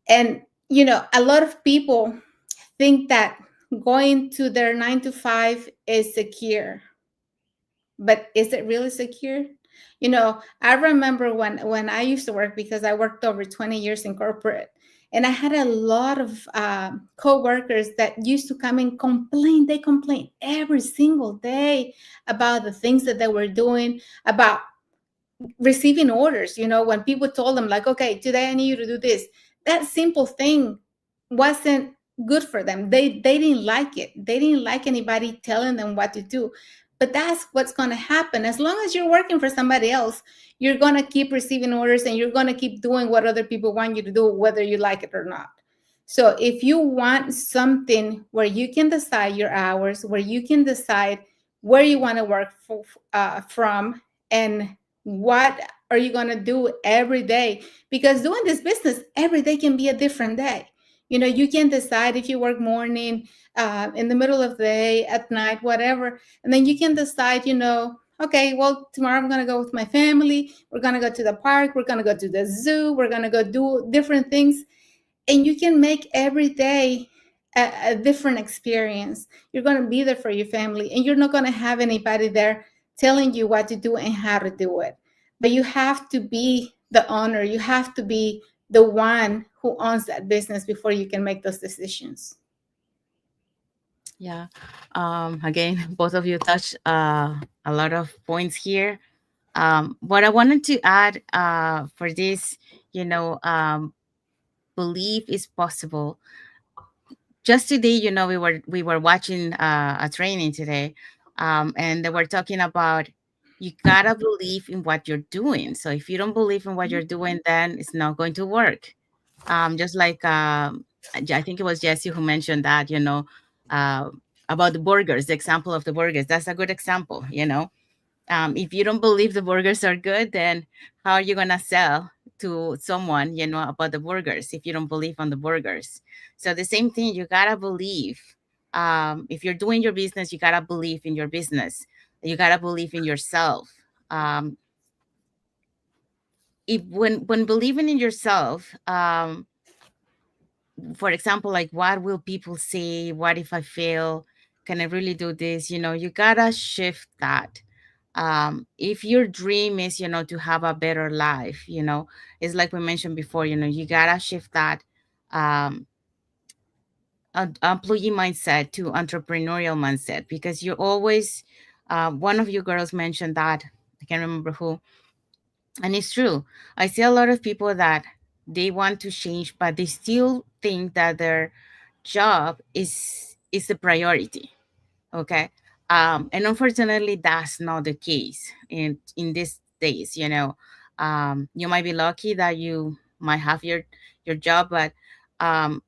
Speaker 3: And a lot of people think that going to their 9 to 5 is secure, but is it really secure? I remember when I used to work, because I worked over 20 years in corporate, and I had a lot of co-workers that used to come and complain. They complained every single day about the things that they were doing, about receiving orders. When people told them, like, okay, today I need you to do this, that simple thing wasn't good for them. They didn't like it. They didn't like anybody telling them what to do. But that's what's going to happen. As long as you're working for somebody else, you're going to keep receiving orders, and you're going to keep doing what other people want you to do, whether you like it or not. So if you want something where you can decide your hours, where you can decide where you want to work from, and what are you going to do every day, because doing this business every day can be a different day. You can decide if you work morning, in the middle of the day, at night, whatever. And then you can decide, okay, well, tomorrow I'm going to go with my family. We're going to go to the park. We're going to go to the zoo. We're going to go do different things. And you can make every day a different experience. You're going to be there for your family, and you're not going to have anybody there telling you what to do and how to do it. But you have to be the owner. You have to be the one who owns that business before you can make those decisions.
Speaker 1: Yeah. Again, both of you touched a lot of points here. What I wanted to add for this, you know, um, belief is possible. Just today, we were watching a training today, and they were talking about you gotta believe in what you're doing. So if you don't believe in what you're doing, then it's not going to work. Just like I think it was Jesse who mentioned that, uh, about the burgers, the example of the burgers. That's a good example. If you don't believe the burgers are good, then how are you gonna sell to someone, about the burgers if you don't believe on the burgers? So the same thing, you gotta believe. If you're doing your business, you gotta believe in your business. You gotta believe in yourself. Um, if when believing in yourself, for example, like what will people say? What if I fail? Can I really do this? You gotta shift that. If your dream is, to have a better life, it's like we mentioned before, you gotta shift that um, employee mindset to entrepreneurial mindset, because you always, one of you girls mentioned that, I can't remember who, and it's true. I see a lot of people that they want to change, but they still think that their job is the priority. Okay. And unfortunately, that's not the case in these days. You might be lucky that you might have your job, but um,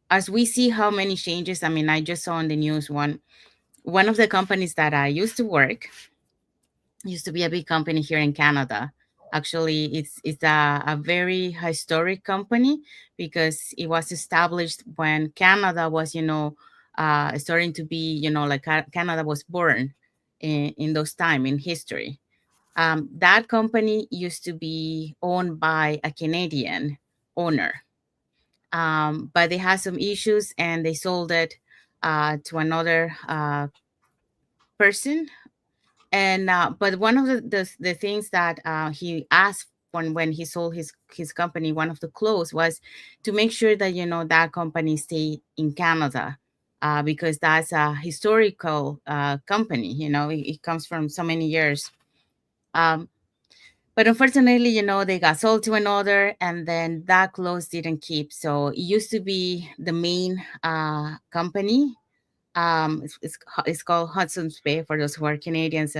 Speaker 1: as we see how many changes, I mean, I just saw on the news one of the companies that I used to work, used to be a big company here in Canada. Actually, it's a very historic company, because it was established when Canada was, starting to be, like Canada was born. in those time in history. That company used to be owned by a Canadian owner, but they had some issues and they sold it to another person. And but one of the things that he asked when he sold his company, one of the clause was to make sure that that company stay in Canada, because that's a historical company. It comes from so many years. Um, but unfortunately, they got sold to another, and then that clause didn't keep. So it used to be the main company. It's called Hudson's Bay for those who are Canadians.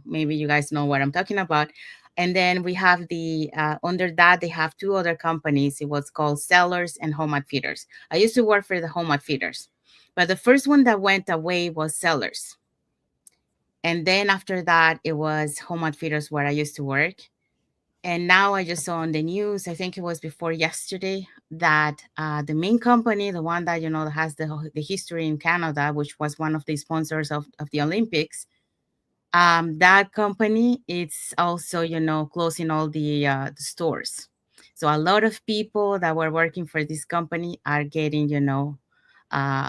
Speaker 1: Maybe you guys know what I'm talking about. And then we have the under that they have two other companies. It was called Sellers and Home Outfitters. I used to work for the Home Outfitters, but the first one that went away was Sellers, and then after that it was Home Outfitters where I used to work. And now I just saw on the news, I think it was before yesterday, that the main company, the one that that has the history in Canada, which was one of the sponsors of the Olympics, that company, it's also closing all the stores. So a lot of people that were working for this company are getting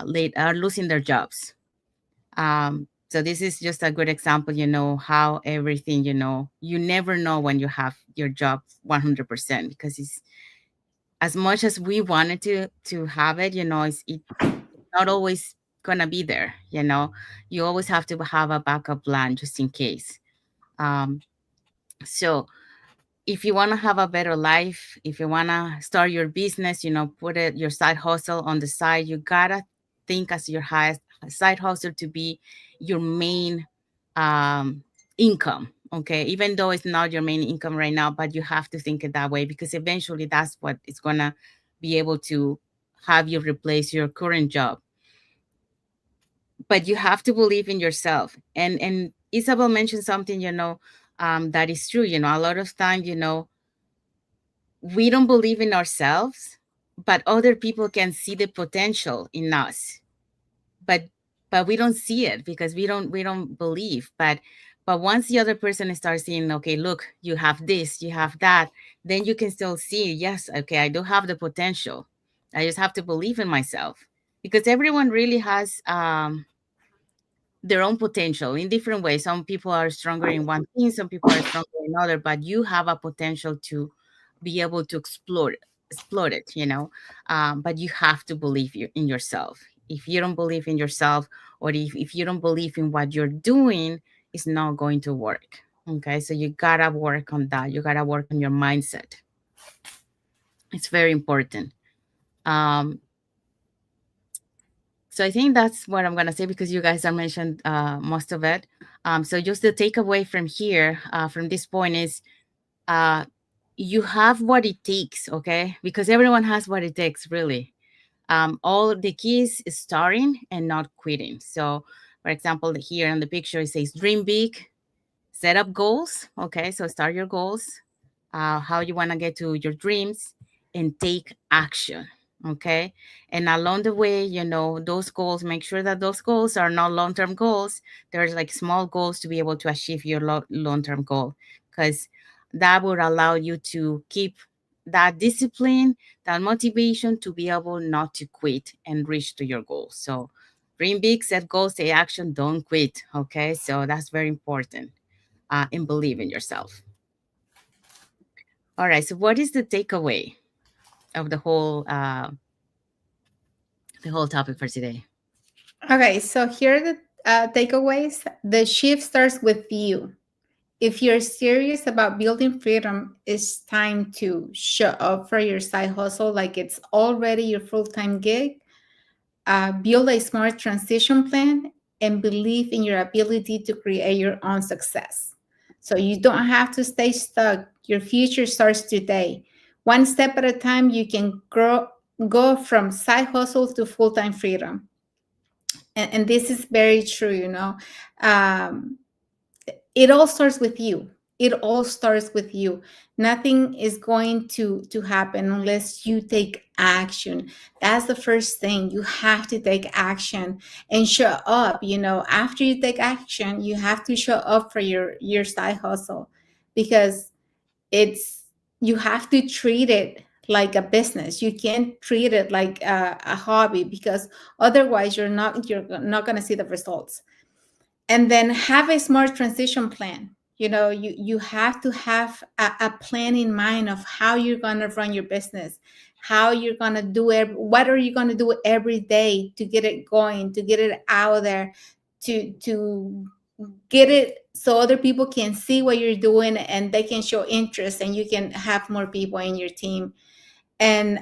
Speaker 1: late, are losing their jobs. So this is just a good example, how everything, you never know when you have your job 100%, because it's as much as we wanted to have it, it's not always gonna be there. You always have to have a backup plan just in case. Um, so if you want to have a better life, if you want to start your business, put it your side hustle on the side, you gotta think as your highest side hustle to be your main um, income. Okay, even though it's not your main income right now, but you have to think it that way, because eventually that's what is gonna be able to have you replace your current job. But you have to believe in yourself. And Isabel mentioned something, that is true. A lot of time, we don't believe in ourselves, but other people can see the potential in us. But we don't see it because we don't believe. But once the other person starts seeing, okay, look, you have this, you have that, then you can still see, yes, okay, I do have the potential. I just have to believe in myself, because everyone really has their own potential in different ways. Some people are stronger in one thing, some people are stronger in other, but you have a potential to be able to explore it, but you have to believe in yourself. If you don't believe in yourself, or if you don't believe in what you're doing, it's not going to work. Okay, so you gotta work on that. You gotta work on your mindset. It's very important. um, so I think that's what I'm gonna say, because you guys have mentioned most of it. So just the takeaway from here, from this point, is uh, you have what it takes, okay? Because everyone has what it takes, really. All the keys is starting and not quitting. So, for example, here in the picture, it says dream big, set up goals. Okay, so start your goals, how you want to get to your dreams, and take action. Okay, and along the way, those goals, make sure that those goals are not long-term goals. There's like small goals to be able to achieve your long-term goal, because that would allow you to keep that discipline, that motivation to be able not to quit and reach to your goals. So dream big, set goals, take action, don't quit. Okay, so that's very important, and believe in yourself. All right. So, what is the takeaway of the whole topic for today?
Speaker 3: Okay, so here are the takeaways. The shift starts with you. If you're serious about building freedom, it's time to show up for your side hustle like it's already your full time gig. Build a smart transition plan and believe in your ability to create your own success. So you don't have to stay stuck. Your future starts today. One step at a time, you can go from side hustle to full time freedom. And this is very true, Um, it all starts with you. It all starts with you. Nothing is going to happen unless you take action. That's the first thing. You have to take action and show up. After you take action, you have to show up for your side hustle, because it's you have to treat it like a business. You can't treat it like a hobby, because otherwise you're not going to see the results. And then have a smart transition plan. You have to have a plan in mind of how you're going to run your business, how you're going to do it, what are you going to do every day to get it going, to get it out there, to get it so other people can see what you're doing and they can show interest, and you can have more people in your team. And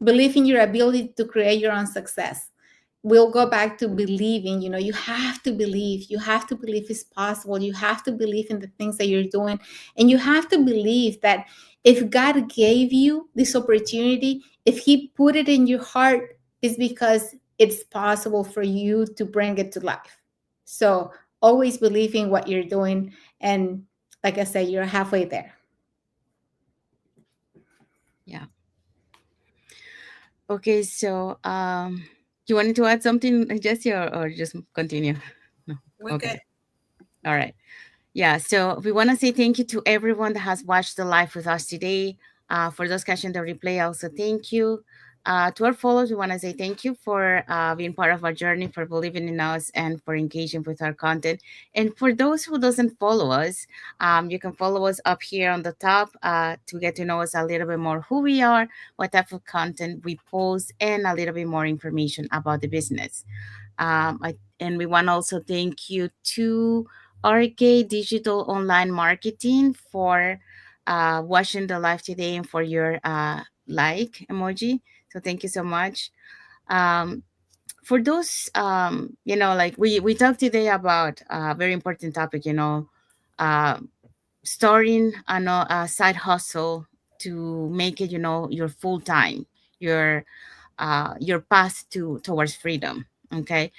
Speaker 3: believe in your ability to create your own success. We'll go back to believing. You have to believe it's possible. You have to believe in the things that you're doing, and you have to believe that if God gave you this opportunity, if he put it in your heart, it's because it's possible for you to bring it to life. So always believe in what you're doing, and like I said, you're halfway there.
Speaker 1: Yeah. Okay, so you wanted to add something, Jesse, or just continue? No.
Speaker 2: We're good.
Speaker 1: Okay. All right. Yeah, so we want to say thank you to everyone that has watched the live with us today. For those catching the replay, also thank you. To our followers, we want to say thank you for being part of our journey, for believing in us, and for engaging with our content. And for those who doesn't follow us, you can follow us up here on the top to get to know us a little bit more, who we are, what type of content we post, and a little bit more information about the business. And we want to also thank you to RK Digital Online Marketing for watching the live today and for your like emoji. So thank you so much. Um, for those, like we talked today about a very important topic, uh, starting a side hustle to make it, your full time, your path towards freedom. Okay,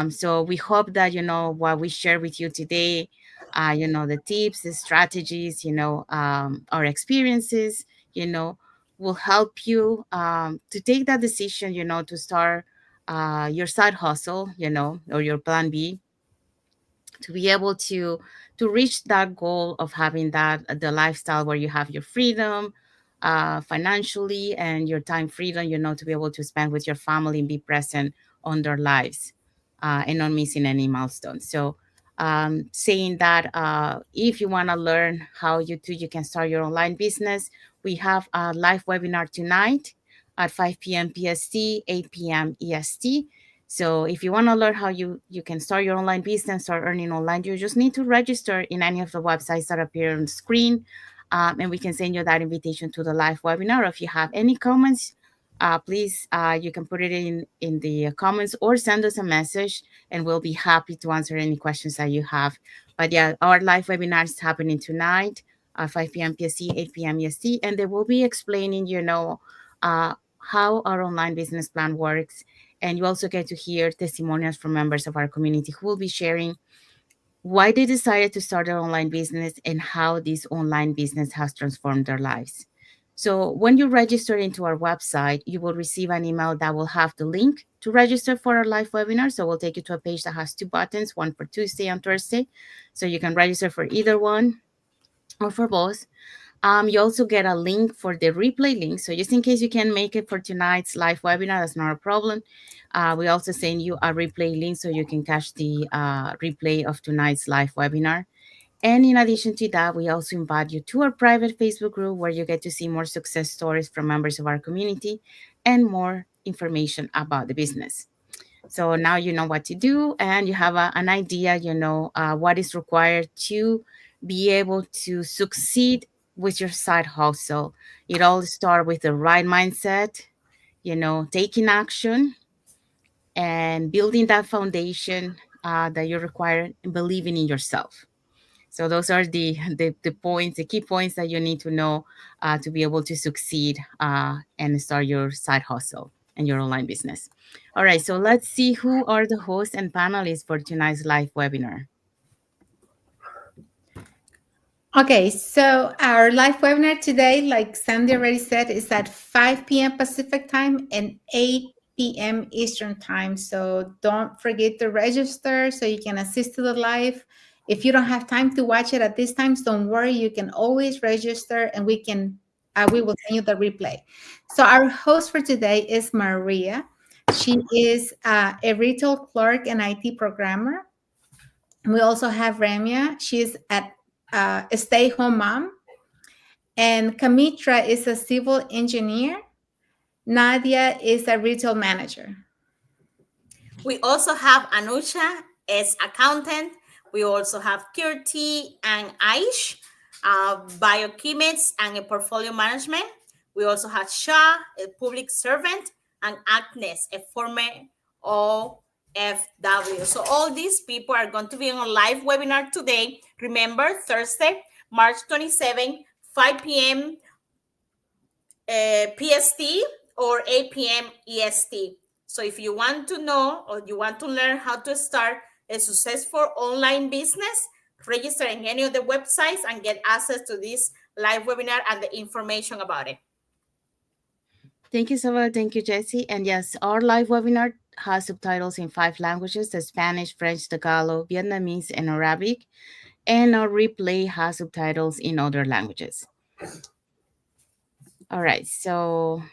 Speaker 1: so we hope that what we share with you today, the tips, the strategies, our experiences, you know will help you to take that decision, to start your side hustle, or your plan B, to be able to reach that goal of having that the lifestyle where you have your freedom financially, and your time freedom, to be able to spend with your family and be present on their lives, and not missing any milestones. So saying that, if you want to learn how you can start your online business, we have a live webinar tonight at 5 p.m. PST, 8 p.m. EST. So if you want to learn how you can start your online business, start earning online, you just need to register in any of the websites that appear on the screen, and we can send you that invitation to the live webinar. If you have any comments, please, you can put it in the comments or send us a message, and we'll be happy to answer any questions that you have. But yeah, our live webinar is happening tonight at 5 p.m. PST, 8 p.m. EST, and they will be explaining, how our online business plan works. And you also get to hear testimonials from members of our community who will be sharing why they decided to start their online business and how this online business has transformed their lives. So, when you register into our website, you will receive an email that will have the link to register for our live webinar. So, we'll take you to a page that has two buttons, one for Tuesday and Thursday. So, you can register for either one or for both. You also get a link for the replay link. So just in case you can't make it for tonight's live webinar, that's not a problem. We also send you a replay link so you can catch the replay of tonight's live webinar. And in addition to that, we also invite you to our private Facebook group where you get to see more success stories from members of our community and more information about the business. So now you know what to do, and you have an idea, what is required to be able to succeed with your side hustle. It all starts with the right mindset, taking action and building that foundation that you require, and believing in yourself. So those are the points, the key points that you need to know to be able to succeed and start your side hustle and your online business. All right, so let's see who are the hosts and panelists for tonight's live webinar.
Speaker 3: Okay, so our live webinar today, like Sandy already said, is at 5 p.m. Pacific time and 8 p.m. Eastern time. So don't forget to register so you can assist to the live. If you don't have time to watch it at this time, don't worry. You can always register, and we will send you the replay. So our host for today is Maria. She is a retail clerk and IT programmer. We also have Ramya. She's a stay-home mom. And Kamitra is a civil engineer. Nadia is a retail manager.
Speaker 2: We also have Anusha as accountant. We also have Kirti and Aish, biochemists and a portfolio management. We also have Shah, a public servant, and Agnes, a former OFW. So all these people are going to be on a live webinar today. Remember, Thursday, March 27, 5 p.m. PST or 8 p.m. EST. So if you want to know or you want to learn how to start a successful online business, register in any of the websites and get access to this live webinar and the information about it.
Speaker 1: Thank you so much. Thank you, Jesse. And yes, our live webinar has subtitles in 5 languages: the Spanish, French, Tagalog, Vietnamese, and Arabic. And our replay has subtitles in other languages. All right. So,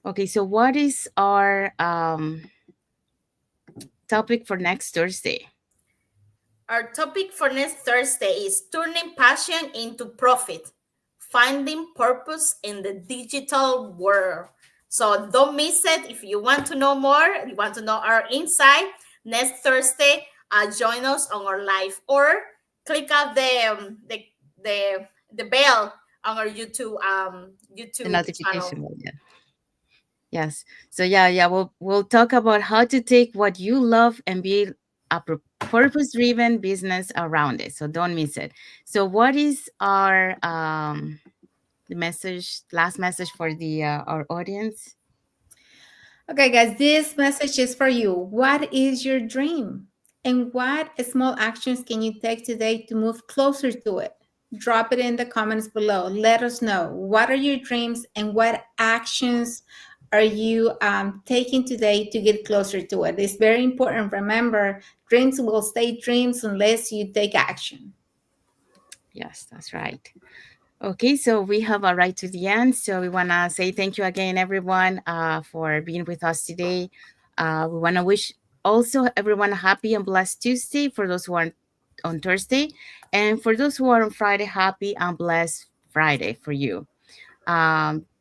Speaker 1: okay. So, what is our topic for next Thursday?
Speaker 2: Our topic for next Thursday is turning passion into profit, finding purpose in the digital world. So don't miss it. If you want to know more, you want to know our insight, next Thursday, join us on our live or click out the bell on our
Speaker 1: The
Speaker 2: YouTube channel.
Speaker 1: notification bell. Yeah. Yes. So yeah, we'll talk about how to take what you love and build a purpose-driven business around it. So don't miss it. So what is our the message, last message for the our audience?
Speaker 3: Okay, guys, this message is for you. What is your dream? And what small actions can you take today to move closer to it? Drop it in the comments below. Let us know, what are your dreams and what actions are you taking today to get closer to it? It's very important. Remember, dreams will stay dreams unless you take action.
Speaker 1: Yes, that's right. Okay, so we have arrived to the end. So we want to say thank you again, everyone, for being with us today. We want to wish also everyone a happy and blessed Tuesday for those who are on Thursday. And for those who are on Friday, happy and blessed Friday for you.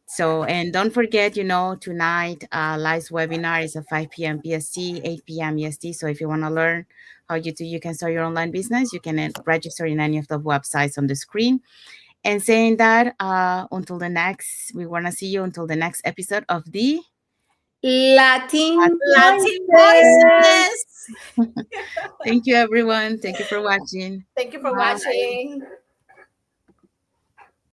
Speaker 1: So, and don't forget, tonight, live webinar is at 5 p.m. PST, 8 p.m. EST. So if you want to learn how you can start your online business, you can register in any of the websites on the screen. And saying that, we want to see you until the next episode of the
Speaker 3: Latin
Speaker 2: Latin
Speaker 3: voices.
Speaker 2: voices.
Speaker 1: Thank you, everyone. Thank you for watching.
Speaker 2: Thank you for
Speaker 1: Bye.
Speaker 2: watching.